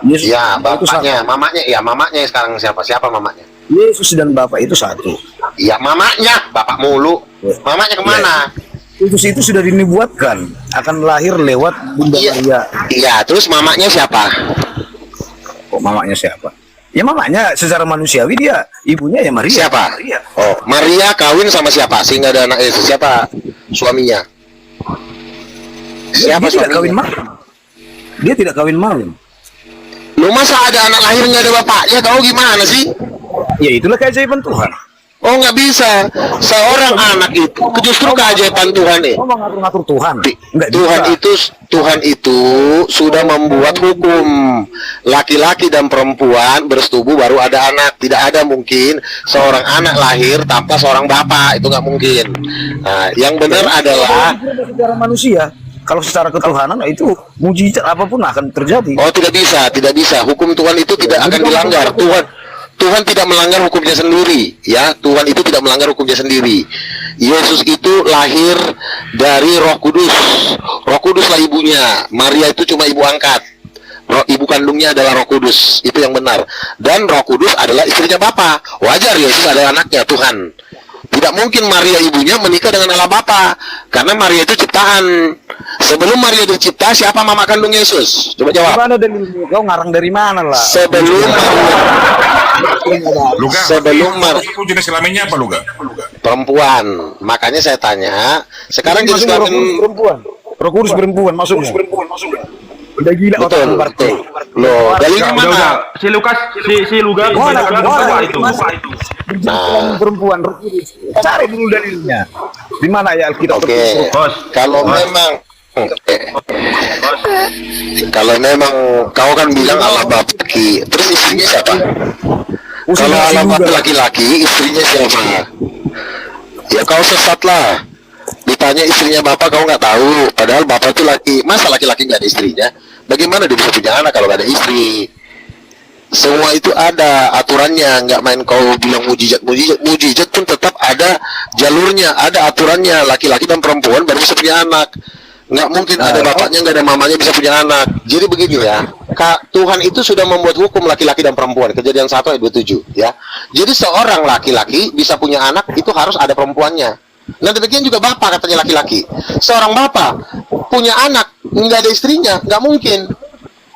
Speaker 6: Yesus
Speaker 1: Ya,
Speaker 6: itu satu.
Speaker 1: bapaknya, mamanya sekarang siapa? Siapa mamanya?
Speaker 6: Yesus dan Bapak itu satu.
Speaker 1: Ya, mamanya, bapak mulu. Mamanya kemana?
Speaker 6: Yesus itu sudah dinubuatkan akan lahir lewat Bunda
Speaker 1: Iya.
Speaker 6: Maria.
Speaker 1: Iya, terus mamanya siapa?
Speaker 6: Kok mamanya siapa? Ya mamanya secara manusiawi dia ibunya ya Maria.
Speaker 1: Siapa?
Speaker 6: Maria.
Speaker 1: Oh, Maria kawin sama siapa? Sehingga ada anak Yesus. Siapa suaminya? Siapa
Speaker 6: Dia tidak kawin
Speaker 1: suaminya?
Speaker 6: malam. Dia tidak kawin malam.
Speaker 1: Lu masa ada anak lahir nggak ada bapaknya? Kau gimana sih?
Speaker 6: Ya itulah keajaiban Tuhan.
Speaker 1: Oh, nggak bisa. Seorang anak itu justru keajaiban Tuhan nih.
Speaker 6: Kau mau ngatur-ngatur Tuhan? Enggak
Speaker 1: Tuhan itu sudah membuat hukum. Laki-laki dan perempuan bersetubuh baru ada anak. Tidak ada mungkin seorang anak lahir tanpa seorang bapak. Itu nggak mungkin. Nah, yang benar adalah
Speaker 6: secara manusia. Kalau secara ketuhanan itu mujizat apapun akan terjadi.
Speaker 1: tidak bisa. Hukum Tuhan itu tidak akan dilanggar. Tuhan tidak melanggar hukumnya sendiri, ya. Tuhan itu tidak melanggar hukumnya sendiri. Yesus itu lahir dari Roh Kudus. Roh Kuduslah ibunya. Maria itu cuma ibu angkat. Ibu kandungnya adalah Roh Kudus. Itu yang benar. Dan Roh Kudus adalah istrinya Bapa. Wajar Yesus ada anaknya, Tuhan. Tidak mungkin Maria ibunya menikah dengan Allah Bapa, karena Maria itu ciptaan. Sebelum Maria dicipta, siapa mama kandung Yesus? Coba jawab.
Speaker 6: Gimana dari kau ngarang dari mana lah?
Speaker 5: Luga.
Speaker 1: Sebelum
Speaker 5: itu jenis kelaminnya apa Luga?
Speaker 1: perempuan. Makanya saya tanya, sekarang jenis
Speaker 6: Maksudnya
Speaker 1: kelamin
Speaker 6: perempuan. Roh Kudus perempuan maksudnya. Udah gila
Speaker 1: betul,
Speaker 6: otak berarti.
Speaker 1: betul. Loh, dalilnya
Speaker 7: Udah,
Speaker 1: mana?
Speaker 7: si Lukas, si Luga, itu.
Speaker 1: Nah,
Speaker 6: Perempuan Roh Kudus. Cari dulu dalilnya. Di mana ya Alkitab?
Speaker 1: oke.
Speaker 7: Bos.
Speaker 1: Kalau memang kalau memang kau kan bilang Allah Bapa laki, terus istrinya siapa? Kalau Allah Bapa laki-laki, istrinya siapa? Ya kau sesat lah. Ditanya istrinya Bapak kau nggak tahu, padahal Bapak itu laki. Masa laki-laki nggak ada istrinya? Bagaimana dia bisa punya anak kalau nggak ada istri? Semua itu ada aturannya, nggak main kau bilang mujizat pun tetap ada jalurnya, ada aturannya. Laki-laki dan perempuan baru bisa punya anak. Nggak mungkin ada bapaknya nggak ada mamanya bisa punya anak. Jadi begini ya, Tuhan itu sudah membuat hukum laki-laki dan perempuan. Kejadian 1 ayat 27 ya. Jadi seorang laki-laki bisa punya anak itu harus ada perempuannya. Nah demikian juga bapak katanya laki-laki. Seorang bapak punya anak nggak ada istrinya, nggak mungkin.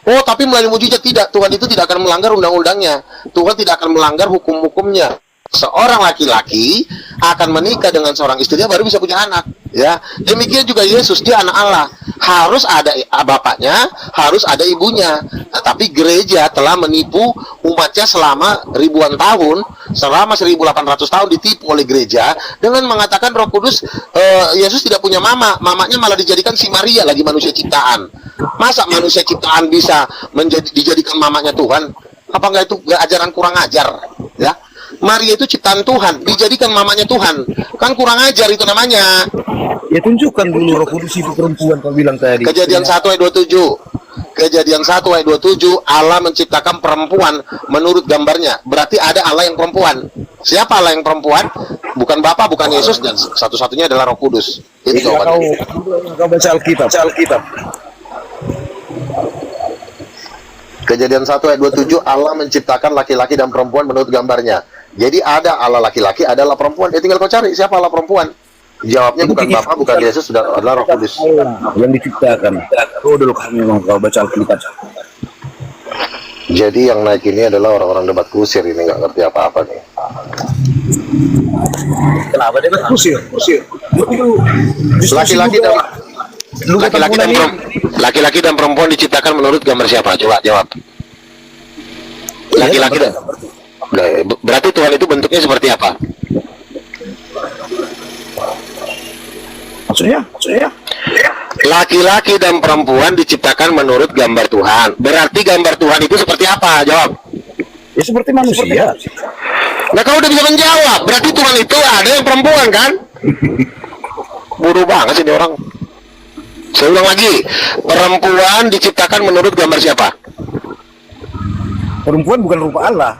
Speaker 1: Oh tapi melalui mujizat tidak. Tuhan itu tidak akan melanggar undang-undangnya. Tuhan tidak akan melanggar hukum-hukumnya. Seorang laki-laki akan menikah dengan seorang istrinya baru bisa punya anak. Ya, demikian juga Yesus, dia anak Allah. Harus ada bapaknya, harus ada ibunya. Tetapi gereja telah menipu umatnya selama ribuan tahun, selama 1800 tahun ditipu oleh gereja dengan mengatakan Roh Kudus, Yesus tidak punya mamanya malah dijadikan si Maria lagi manusia ciptaan. Masa manusia ciptaan bisa dijadikan mamanya Tuhan? Apa enggak itu ajaran kurang ajar, ya? Maria itu ciptaan Tuhan, dijadikan mamanya Tuhan. Kan kurang ajar itu namanya.
Speaker 6: Ya tunjukkan dulu Roh Kudus itu perempuan kau bilang tadi.
Speaker 1: Kejadian 1 ayat 27. Kejadian 1 ayat 27, Allah menciptakan perempuan menurut gambarnya. Berarti ada Allah yang perempuan. Siapa Allah yang perempuan? Bukan Bapa, bukan Yesus, dan satu-satunya adalah Roh Kudus. Itu jawabannya.
Speaker 6: Kau baca Alkitab.
Speaker 1: Kejadian 1 ayat 27, Allah menciptakan laki-laki dan perempuan menurut gambarnya. Jadi ada Allah laki-laki, adalah perempuan. Ya tinggal kau cari siapa Allah perempuan. Jawabnya bukan Bapa, bukan Yesus, sudah adalah Roh Kudus.
Speaker 6: Yang diciptakan. Oh dulu kami memang kau baca Alkitab.
Speaker 1: Jadi yang naik ini adalah orang-orang debat kusir, ini nggak ngerti apa-apa nih.
Speaker 6: Kenapa dia kusir?
Speaker 1: Laki-laki dan perempuan diciptakan menurut gambar siapa? Coba jawab. Laki-laki dan berarti Tuhan itu bentuknya seperti apa?
Speaker 6: Maksudnya?
Speaker 1: Laki-laki dan perempuan diciptakan menurut gambar Tuhan. Berarti gambar Tuhan itu seperti apa? Jawab.
Speaker 6: Ya seperti manusia.
Speaker 1: Nah kau udah bisa menjawab. Berarti Tuhan itu ada yang perempuan kan? Bodoh banget sih ini orang. Saya ulang lagi. Perempuan diciptakan menurut gambar siapa?
Speaker 6: Perempuan bukan rupa Allah.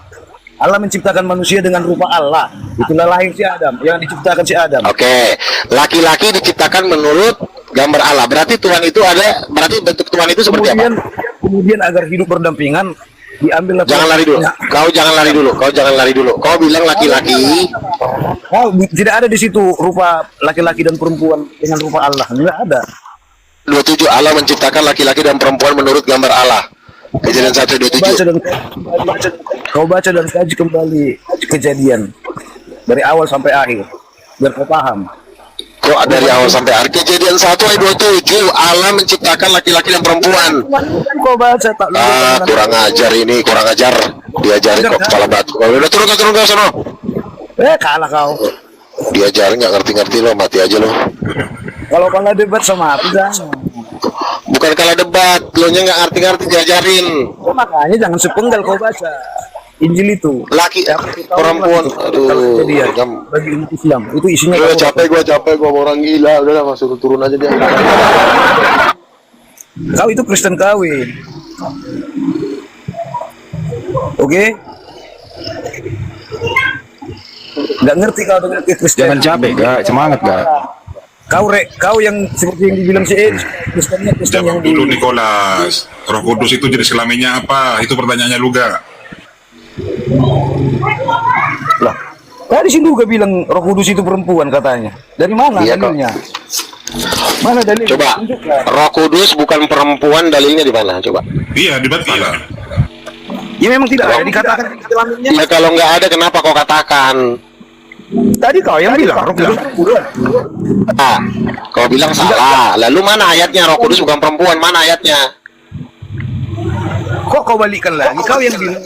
Speaker 6: Allah menciptakan manusia dengan rupa Allah. Itulah lahir si Adam, yang diciptakan si Adam.
Speaker 1: Oke. Laki-laki diciptakan menurut gambar Allah. Berarti Tuhan itu ada. Berarti bentuk Tuhan itu seperti apa?
Speaker 6: Kemudian agar hidup berdampingan, diambil.
Speaker 1: Jangan lari dulu. Kau jangan lari dulu. Kau bilang laki-laki.
Speaker 6: Oh, tidak ada di situ rupa laki-laki dan perempuan dengan rupa Allah. Tidak ada.
Speaker 1: 27, Allah menciptakan laki-laki dan perempuan menurut gambar Allah. Kejadian 1:27.
Speaker 6: Kau baca dan kaji kembali kejadian dari awal sampai akhir biar kau paham.
Speaker 1: Kok dari awal sampai akhir? Kejadian 1:27, Allah menciptakan laki-laki dan perempuan.
Speaker 6: Kau baca tak?
Speaker 1: Kurang ajar ini, kurang ajar. Diajarin kok kepala batu. Kalau udah turun ke sana.
Speaker 6: Kalah kau.
Speaker 1: Diajarin nggak ngerti-ngerti lo, mati aja lo.
Speaker 6: Kalau kalah debat sama aku jangan.
Speaker 1: Bukan kalah debat, lo nya nggak ngerti-ngerti diajarin.
Speaker 6: Makanya jangan sepenggal kau baca Injil itu.
Speaker 1: Laki, perempuan, aduh.
Speaker 6: Bagi umat Islam itu isinya.
Speaker 1: Capek gua orang gila. Udah masuk turun aja dia.
Speaker 6: Kau itu Kristen kawin. Oke? Nggak ngerti kau dengan Kristen.
Speaker 4: Jangan capek, gak semangat gak.
Speaker 6: Kau yang seperti yang dibilang si Ed, Kristen yang
Speaker 5: Jawab dulu Nicholas. Roh Kudus itu jenis kelaminnya apa? Itu pertanyaannya Luga.
Speaker 6: lah. Tadi si Luga bilang Roh Kudus itu perempuan katanya. Dari mana
Speaker 1: Iya,
Speaker 6: dalilnya? Mana dalilnya?
Speaker 1: Coba, Roh Kudus bukan perempuan, dalilnya di mana? Coba.
Speaker 5: Iya, debat iya.
Speaker 6: Ya memang tidak ada dikatakan kelaminnya.
Speaker 1: Ya kalau nggak ada, kenapa kau katakan?
Speaker 6: Tadi kau yang bilang Roh Kudus perempuan.
Speaker 1: Nah, kau bilang salah. Lalu mana ayatnya Roh Kudus bukan perempuan? Mana ayatnya?
Speaker 6: Kok kau balikkan lagi? Kau yang bilang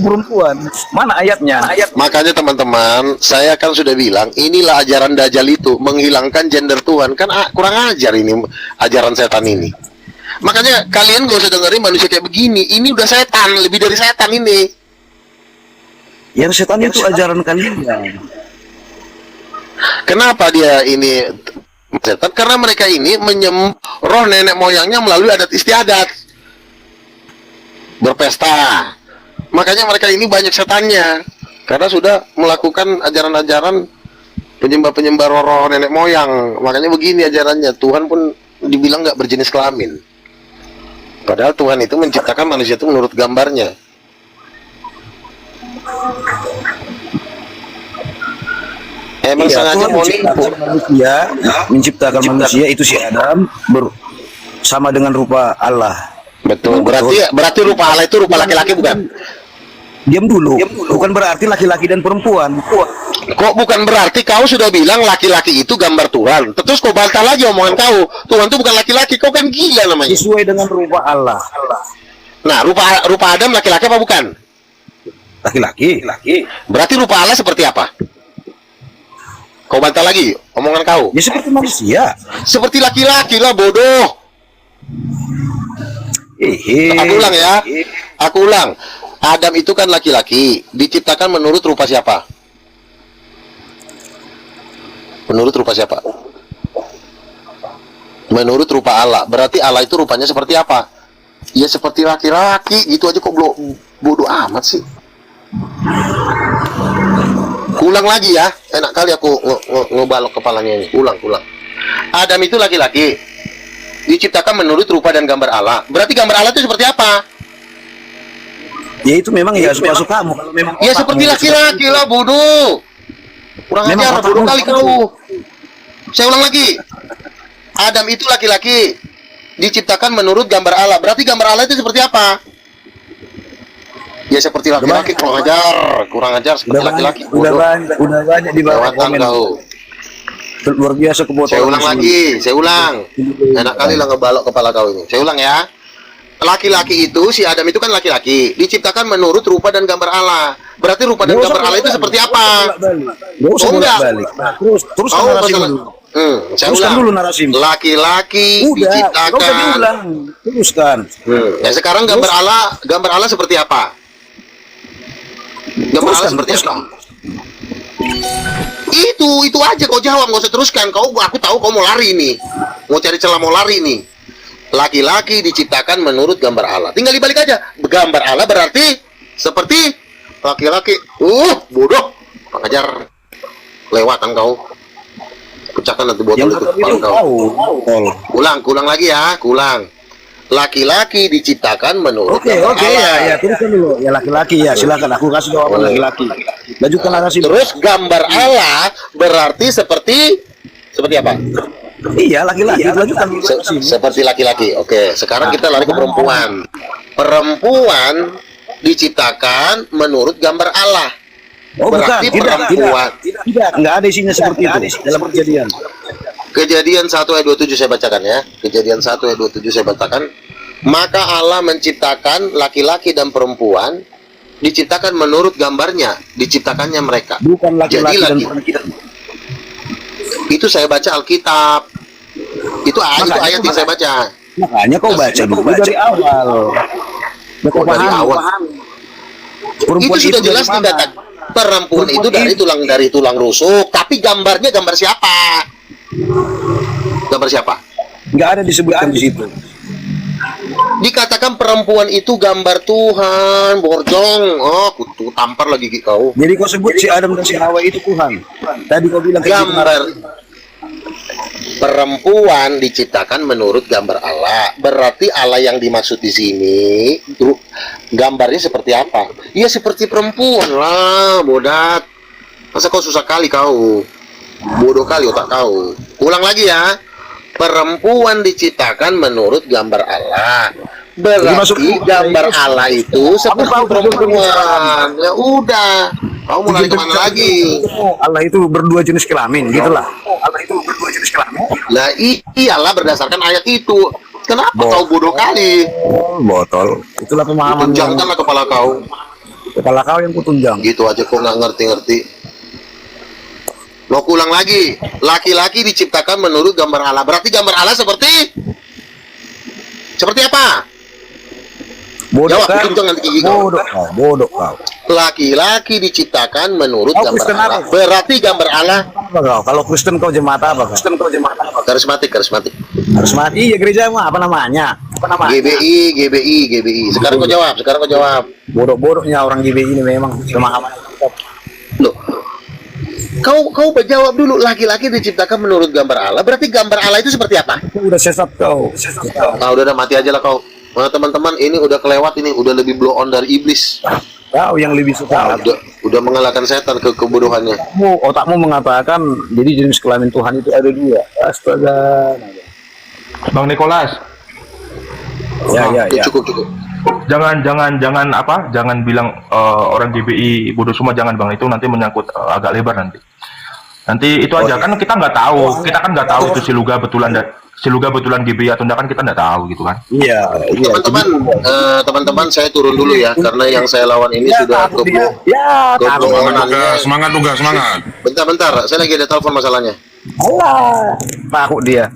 Speaker 6: perempuan. Mana ayatnya?
Speaker 1: Makanya teman-teman, saya kan sudah bilang, inilah ajaran Dajjal itu, menghilangkan gender Tuhan. Kan kurang ajar ini, ajaran setan ini. Makanya kalian gak usah dengerin manusia kayak begini. Ini udah setan, lebih dari setan ini.
Speaker 6: Yang setan itu ajaran kalian.
Speaker 1: Kenapa dia ini setan? Karena mereka ini menyembah roh nenek moyangnya melalui adat istiadat, berpesta. Makanya mereka ini banyak setannya, karena sudah melakukan ajaran-ajaran penyembah-penyembah roh nenek moyang. Makanya begini ajarannya. Tuhan pun dibilang nggak berjenis kelamin, padahal Tuhan itu menciptakan manusia itu menurut gambarnya. Emang
Speaker 6: Iya,
Speaker 1: sengaja
Speaker 6: Tuhan
Speaker 1: mau nipu.
Speaker 6: menciptakan manusia itu si Adam sama dengan rupa Allah.
Speaker 1: Betul. Berarti rupa Allah itu rupa laki-laki bukan?
Speaker 6: Diam dulu. Bukan berarti laki-laki dan perempuan.
Speaker 1: Kok bukan berarti kau sudah bilang laki-laki itu gambar Tuhan? Terus kau bantah lagi omongan kau. Tuhan itu bukan laki-laki. Kau kan gila namanya.
Speaker 6: Sesuai dengan rupa Allah.
Speaker 1: Nah, rupa Adam laki-laki apa bukan?
Speaker 6: Laki-laki.
Speaker 1: Berarti rupa Allah seperti apa? Kau bantah lagi omongan kau.
Speaker 6: Ya seperti manusia.
Speaker 1: Seperti laki-laki lah, bodoh. Aku ulang ya. Aku ulang. Adam itu kan laki-laki, diciptakan menurut rupa siapa? Menurut rupa siapa? Menurut rupa Allah. Berarti Allah itu rupanya seperti apa? Ya seperti laki-laki. Gitu aja kok bodoh amat sih. Ulang lagi ya. Enak kali aku ngebalok kepalanya ini. Ulang. Adam itu laki-laki, diciptakan menurut rupa dan gambar Allah. Berarti gambar Allah itu seperti apa?
Speaker 6: Ya itu memang ya suka-suka kamu. Kalau memang
Speaker 1: Ya seperti laki-laki lah, bodoh. Kurang ajar, bodoh kali kau. Saya ulang lagi. Adam itu laki-laki, diciptakan menurut gambar Allah. Berarti gambar Allah itu seperti apa? Ya seperti laki-laki. Kurang ajar seperti laki-laki.
Speaker 6: Udah banyak di bawah komen. Luar biasa kebodohan.
Speaker 1: Saya ulang. Enak kali lah ngebalok kepala kau ini. Saya ulang ya. Laki-laki itu, si Adam itu kan laki-laki, diciptakan menurut rupa dan gambar Allah. Berarti rupa dan gambar Allah itu seperti apa?
Speaker 6: Balik. Terus narasi dulu.
Speaker 1: Saya
Speaker 6: Teruskan
Speaker 1: ulang.
Speaker 6: dulu narasi.
Speaker 1: Laki-laki diciptakan.
Speaker 6: Teruskan.
Speaker 1: Ya sekarang gambar Allah seperti apa? Gambar Allah seperti apa? Itu aja kau jawab, nggak usah teruskan. Aku tahu kau mau lari nih, mau cari celah mau lari nih. Laki-laki diciptakan menurut gambar Allah. Tinggal dibalik aja. Gambar Allah berarti seperti laki-laki. Bodoh. Pengajar. Lewatan kau. Pecahkan nanti botol itu kepala kau. Ulang lagi ya. Laki-laki diciptakan menurut gambar Allah.
Speaker 6: Ya, teruskan dulu. Ya laki-laki ya, silakan aku kasih jawaban laki-laki. Lanjutkan narasi.
Speaker 1: Terus gambar Allah berarti seperti apa?
Speaker 6: Iya, laki-laki. Lanjutkan
Speaker 1: Seperti laki-laki. Oke, sekarang kita lari ke perempuan. Perempuan diciptakan menurut gambar Allah.
Speaker 6: Oh,
Speaker 1: Berarti
Speaker 6: bukan.
Speaker 1: perempuan.
Speaker 6: Tidak, enggak ada isinya seperti itu dalam Kejadian.
Speaker 1: Kejadian 1 ayat 27 saya bacakan ya. Kejadian 1 ayat 27 saya bacakan. Maka Allah menciptakan laki-laki dan perempuan, diciptakan menurut gambarnya, diciptakannya mereka.
Speaker 6: Bukan laki-laki dan
Speaker 1: Jadi
Speaker 6: perempuan.
Speaker 1: itu saya baca Alkitab. Itu ayat yang saya baca.
Speaker 6: Makanya kau baca dulu dari awal.
Speaker 1: Kok dari awal?
Speaker 6: Perempuan
Speaker 1: Itu sudah jelas
Speaker 6: dari mana?
Speaker 1: dikatakan perempuan itu dari tulang rusuk, tapi gambarnya gambar siapa? Gambar siapa?
Speaker 6: Nggak ada disebutkan di situ.
Speaker 1: Dikatakan perempuan itu gambar Tuhan, borjong. Oh, kutu tampar lagi kau.
Speaker 6: Jadi kau sebut si Adam dan si Hawa itu Tuhan. Tadi kau bilang
Speaker 1: Gambar perempuan diciptakan menurut gambar Allah. Berarti Allah yang dimaksud di sini, gambarnya seperti apa? Ya seperti perempuan lah, bodat. Masa kau susah kali kau? Bodoh kali otak kau. Ulang lagi ya. Perempuan diciptakan menurut gambar Allah. Berarti gambar Allah itu seperti perempuan. Ya udah. Kau mau lari kemana lagi?
Speaker 6: Allah itu berdua jenis kelamin, gitulah. Allah itu berdua jenis kelamin.
Speaker 1: Lah iyalah berdasarkan ayat itu. Kenapa kau bodoh kali?
Speaker 6: Botol. Itulah pemahaman.
Speaker 1: Tunjangkanlah kepala kau.
Speaker 6: Kepala kau yang kutunjang.
Speaker 1: Gitu aja kau nggak ngerti-ngerti. Lo ulang lagi. Laki-laki diciptakan menurut gambar Allah. Berarti gambar Allah seperti apa?
Speaker 6: Bodoh
Speaker 1: Jawab,
Speaker 6: kan?
Speaker 1: tunjang nanti gigi kau.
Speaker 6: Bodoh kau.
Speaker 1: Laki-laki diciptakan menurut
Speaker 6: Kau
Speaker 1: gambar
Speaker 6: Kristen
Speaker 1: Allah.
Speaker 6: apa?
Speaker 1: Berarti gambar Allah
Speaker 6: Apa kau? Kalau Kristen kau jemaat apa? Kristen kau jemaat apa?
Speaker 1: karismatik.
Speaker 6: Harus mati ya gereja mah apa namanya?
Speaker 1: GBI. Sekarang kau jawab.
Speaker 6: Bodoh-bodohnya orang GBI ini memang pemahaman.
Speaker 1: Loh. Kau berjawab dulu, laki-laki diciptakan menurut gambar Allah. Berarti gambar Allah itu seperti apa?
Speaker 6: Udah sesat kau.
Speaker 1: Nah, udah mati aja lah kau. Nah, teman-teman, ini udah kelewat ini, udah lebih blow on dari iblis.
Speaker 6: Kau yang lebih suka.
Speaker 1: Udah mengalahkan setan ke kebodohannya.
Speaker 6: Otakmu mengatakan jadi jenis kelamin Tuhan itu ada dua. Astaga.
Speaker 7: Bang Nicholas,
Speaker 6: Ya.
Speaker 1: Cukup.
Speaker 7: jangan bilang orang GBI bodoh semua, jangan Bang, itu nanti menyangkut agak lebar nanti. Nanti itu aja kan kita nggak tahu, itu si Luga betulan GBI atau enggak kan kita nggak tahu gitu kan.
Speaker 6: Iya.
Speaker 1: Teman-teman, saya turun dulu ya, karena yang saya lawan ini sudah
Speaker 5: Semangat Luga, semangat.
Speaker 1: Bentar, saya lagi ada telepon masalahnya.
Speaker 6: Allah, takut dia.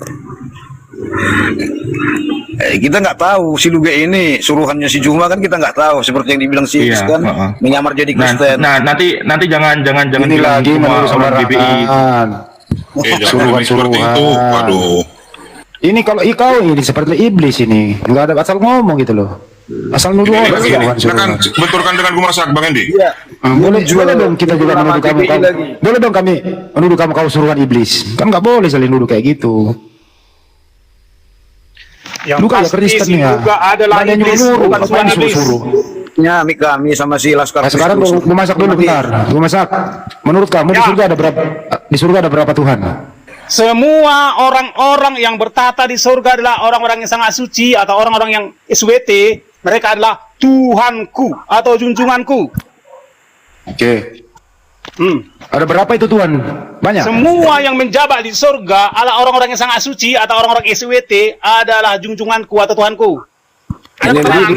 Speaker 6: Kita nggak tahu si Luga ini suruhannya si Juma kan, kita nggak tahu, seperti yang dibilang si Iblis kan menyamar jadi Kristen.
Speaker 7: Nanti jangan
Speaker 4: Ini
Speaker 7: bilang
Speaker 4: lagi
Speaker 7: semua
Speaker 4: menurut
Speaker 7: orang GBI.
Speaker 5: Jangan seperti itu. Waduh.
Speaker 4: Ini kalau kau ini seperti iblis ini, nggak ada asal ngomong gitu loh, asal nuduh orang suruhan.
Speaker 5: Silakan benturkan dengan Gumasak, Bang Endi.
Speaker 6: Iya.
Speaker 4: Boleh dong kita juga menuduh kamu, boleh dong kami menuduh kamu kau suruhan iblis, kan nggak boleh saling nuduh kayak gitu.
Speaker 3: Yang
Speaker 4: Lu kayak
Speaker 3: pasti
Speaker 4: Kristen
Speaker 3: si
Speaker 4: ya.
Speaker 3: Luga adalah
Speaker 4: Ada yang
Speaker 3: iblis,
Speaker 4: nyuruh,
Speaker 3: bukan
Speaker 4: apa
Speaker 3: Tuhan
Speaker 4: yang
Speaker 3: iblis.
Speaker 4: suruh-suruh.
Speaker 6: Ya, kami sama si Laskar.
Speaker 4: Nah, sekarang
Speaker 6: Kristus.
Speaker 4: gue masak dulu bentar. Gue masak. Menurut kamu di
Speaker 3: Ya.
Speaker 4: surga ada berapa? Di surga ada berapa Tuhan?
Speaker 3: Semua orang-orang yang bertata di surga adalah orang-orang yang sangat suci atau orang-orang yang SWT. Mereka adalah Tuhanku atau junjunganku.
Speaker 4: Oke. Ada berapa itu Tuhan? Banyak.
Speaker 3: Semua yang menjabat di surga adalah orang-orang yang sangat suci atau orang-orang SWT adalah junjunganku atau Tuhanku. Ada
Speaker 6: Ini
Speaker 3: perang.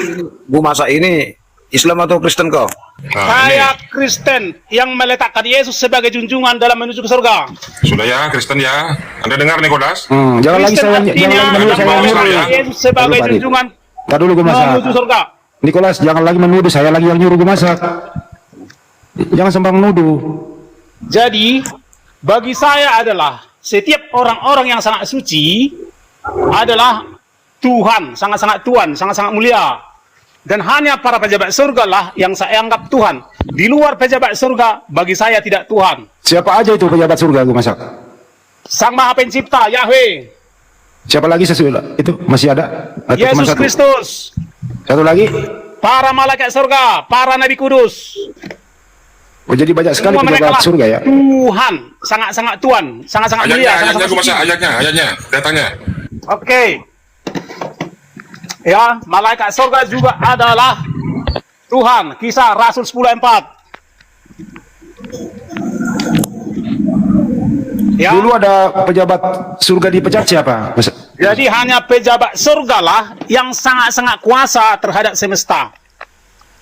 Speaker 6: Bu masa ini Islam atau Kristen kau?
Speaker 5: Nah,
Speaker 3: Saya Kristen yang meletakkan Yesus sebagai junjungan dalam menuju ke surga.
Speaker 5: sudah ya, Kristen ya. Anda dengar Nicholas?
Speaker 4: Jangan lagi
Speaker 3: Kristen
Speaker 4: saya
Speaker 3: artinya
Speaker 4: menuduh saya
Speaker 5: menuduh
Speaker 3: meletakkan
Speaker 5: ya.
Speaker 3: Yesus sebagai
Speaker 4: Dulu, Pak Adi.
Speaker 3: junjungan
Speaker 4: Ntar dulu gue masak.
Speaker 3: menuju surga.
Speaker 4: Nicholas, jangan lagi menuduh saya lagi yang nyuruh gue masak. Jangan sembarang menuduh.
Speaker 3: Jadi, bagi saya adalah setiap orang-orang yang sangat suci adalah Tuhan, sangat-sangat Tuhan, sangat-sangat mulia. Dan hanya para pejabat surga lah yang saya anggap Tuhan. Di luar pejabat surga, bagi saya tidak Tuhan.
Speaker 4: Siapa aja itu pejabat surga gue masak?
Speaker 3: Sang Maha Pencipta, Yahweh,
Speaker 4: Siapa lagi sesudah itu masih ada? Atau cuma
Speaker 3: Yesus
Speaker 4: satu?
Speaker 3: Kristus,
Speaker 4: Satu lagi?
Speaker 3: para malaikat surga, para nabi kudus.
Speaker 4: Oh, jadi banyak sekali
Speaker 3: Semua mereka
Speaker 4: pejabat
Speaker 3: lah
Speaker 4: surga ya?
Speaker 3: Tuhan, sangat-sangat Tuhan, sangat-sangat mulia,
Speaker 5: Ayatnya
Speaker 3: sangat-sangat suci.
Speaker 5: Gumasak, ayatnya, datanya.
Speaker 3: Oke. Ya, malaikat surga juga adalah Tuhan. Kisah Rasul 10:4. Ya.
Speaker 4: Dulu ada pejabat surga dipecat siapa?
Speaker 3: Jadi hanya pejabat surga lah yang sangat-sangat kuasa terhadap semesta.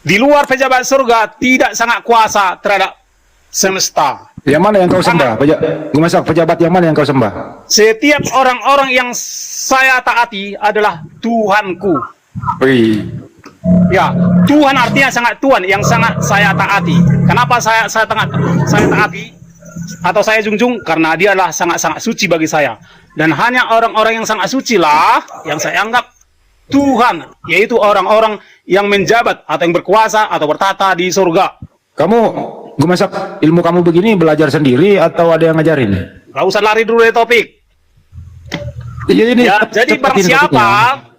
Speaker 3: Di luar pejabat surga tidak sangat kuasa terhadap semesta.
Speaker 4: Yang mana yang kau sembah? Gue masak pejabat yang mana yang kau sembah?
Speaker 3: Setiap orang-orang yang saya taati adalah Tuhanku.
Speaker 4: Wih.
Speaker 3: Ya, Tuhan artinya sangat Tuhan yang sangat saya taati. Kenapa saya taati atau saya junjung? Karena dia adalah sangat-sangat suci bagi saya. Dan hanya orang-orang yang sangat suci lah yang saya anggap Tuhan, yaitu orang-orang yang menjabat atau yang berkuasa atau bertata di surga.
Speaker 4: Kamu, gue masak ilmu kamu begini belajar sendiri atau ada yang ngajarin?
Speaker 3: Gak usah lari dulu dari topik. Jadi barang siapa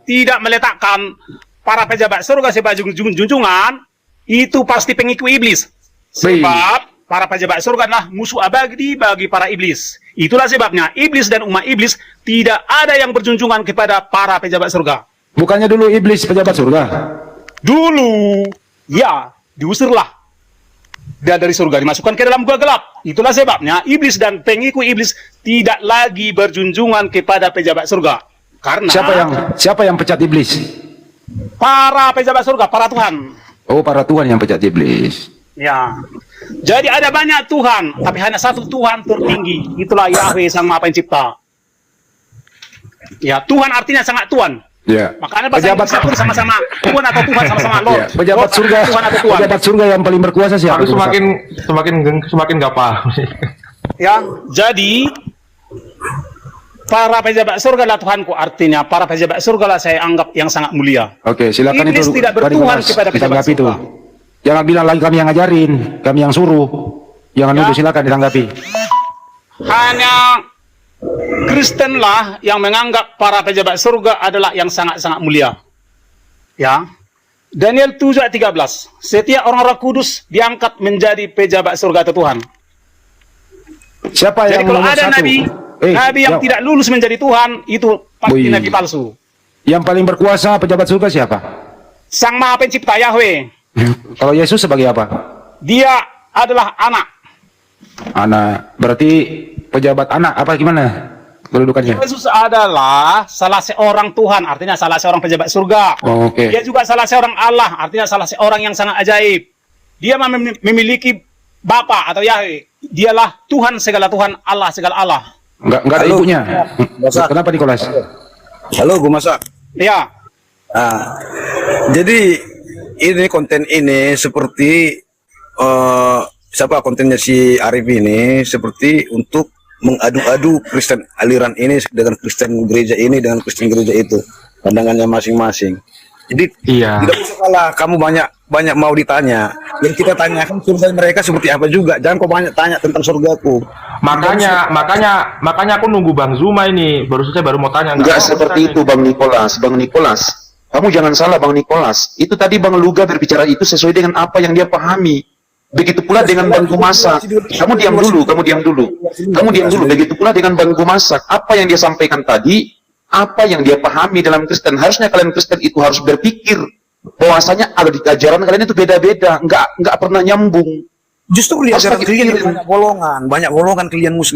Speaker 3: tidak meletakkan para pejabat surga sebagai junjungan, itu pasti pengikut iblis. Sebab para pejabat surga adalah musuh abadi bagi para iblis. Itulah sebabnya iblis dan umat iblis tidak ada yang berjunjungan kepada para pejabat surga.
Speaker 4: Bukannya dulu iblis pejabat surga?
Speaker 3: Dulu, ya, diusirlah. dan dari surga dimasukkan ke dalam gua gelap. Itulah sebabnya iblis dan pengikut iblis tidak lagi berjunjungan kepada pejabat surga. Karena
Speaker 4: Siapa yang pecat iblis?
Speaker 3: para pejabat surga, para Tuhan.
Speaker 4: Oh, para Tuhan yang pecat iblis.
Speaker 3: Ya. Jadi ada banyak Tuhan, tapi hanya satu Tuhan tertinggi. Itulah Yahweh Sang Maha Pencipta. Ya, Tuhan artinya sangat Tuhan.
Speaker 4: Ya.
Speaker 3: Makanya bahasa Inggris pun sama-sama Tuhan atau Tuhan sama-sama Lord.
Speaker 4: Ya. Pejabat
Speaker 3: Lord,
Speaker 4: surga,
Speaker 3: Tuhan atau Tuhan.
Speaker 4: pejabat surga yang paling berkuasa siapa?
Speaker 7: Tapi semakin nggak paham.
Speaker 3: Ya, jadi para pejabat surga lah Tuhanku, artinya para pejabat surga lah saya anggap yang sangat mulia.
Speaker 4: Oke, silakan
Speaker 3: Iblis
Speaker 4: itu.
Speaker 3: tidak
Speaker 4: Pak
Speaker 3: bertuhan
Speaker 4: Nicholas,
Speaker 3: kepada pejabat
Speaker 4: ditanggapi itu.
Speaker 3: surga.
Speaker 4: Jangan bilang lagi kami yang ngajarin, kami yang suruh. Jangan
Speaker 3: Ya.
Speaker 4: nuduh, silakan ditanggapi.
Speaker 3: Hanya Kristen lah yang menganggap para pejabat surga adalah yang sangat-sangat mulia. Ya. Daniel 7 ayat 13. Setiap orang-orang kudus diangkat menjadi pejabat surga atau Tuhan.
Speaker 4: Siapa
Speaker 3: Jadi
Speaker 4: yang
Speaker 3: kalau
Speaker 4: nomor
Speaker 3: ada
Speaker 4: satu?
Speaker 3: nabi yang tidak lulus menjadi Tuhan, itu pasti
Speaker 4: Wih.
Speaker 3: nabi palsu.
Speaker 4: Yang paling berkuasa pejabat surga siapa?
Speaker 3: Sang Maha Pencipta Yahweh,
Speaker 4: Kalau Yesus sebagai apa?
Speaker 3: dia adalah anak.
Speaker 4: Anak. Berarti pejabat anak apa gimana kedudukannya?
Speaker 3: Yesus adalah salah seorang Tuhan, artinya salah seorang pejabat surga.
Speaker 4: Oh, oke.
Speaker 3: Dia juga salah seorang Allah, artinya salah seorang yang sangat ajaib. Dia memiliki Bapa atau Yahweh. Dialah Tuhan segala Tuhan, Allah segala Allah.
Speaker 4: Enggak ada
Speaker 6: Halo.
Speaker 4: ibunya.
Speaker 6: Masak.
Speaker 4: Kenapa Nicholas?
Speaker 6: Halo, gue masak.
Speaker 3: Ya,
Speaker 6: Ah, jadi ini konten ini seperti siapa kontennya si Arif ini seperti untuk mengadu-adu Kristen aliran ini dengan Kristen gereja ini dengan Kristen gereja itu, pandangannya masing-masing. Jadi
Speaker 7: Iya.
Speaker 6: tidak usah kalah, kamu banyak mau ditanya. Yang kita tanyakan surga mereka seperti apa juga. Jangan kau banyak tanya tentang surgaku.
Speaker 7: Makanya aku nunggu Bang Zuma ini. Baru mau tanya.
Speaker 8: Enggak
Speaker 7: mau
Speaker 8: seperti
Speaker 7: tanya.
Speaker 8: itu Bang Nicholas. Kamu jangan salah Bang Nicholas. Itu tadi Bang Luga berbicara itu sesuai dengan apa yang dia pahami. Begitu pula dengan Bang Gumasak. Kamu diam dulu. Begitu pula dengan Bang Gumasak. Apa yang dia sampaikan tadi, apa yang dia pahami dalam Kristen. Harusnya kalian Kristen itu harus berpikir bahwasanya ada di ajaran kalian itu beda-beda, enggak pernah nyambung.
Speaker 6: Justru di ajaran
Speaker 8: Harus
Speaker 6: kalian
Speaker 8: pikirin.
Speaker 6: banyak golongan kalian Muslim.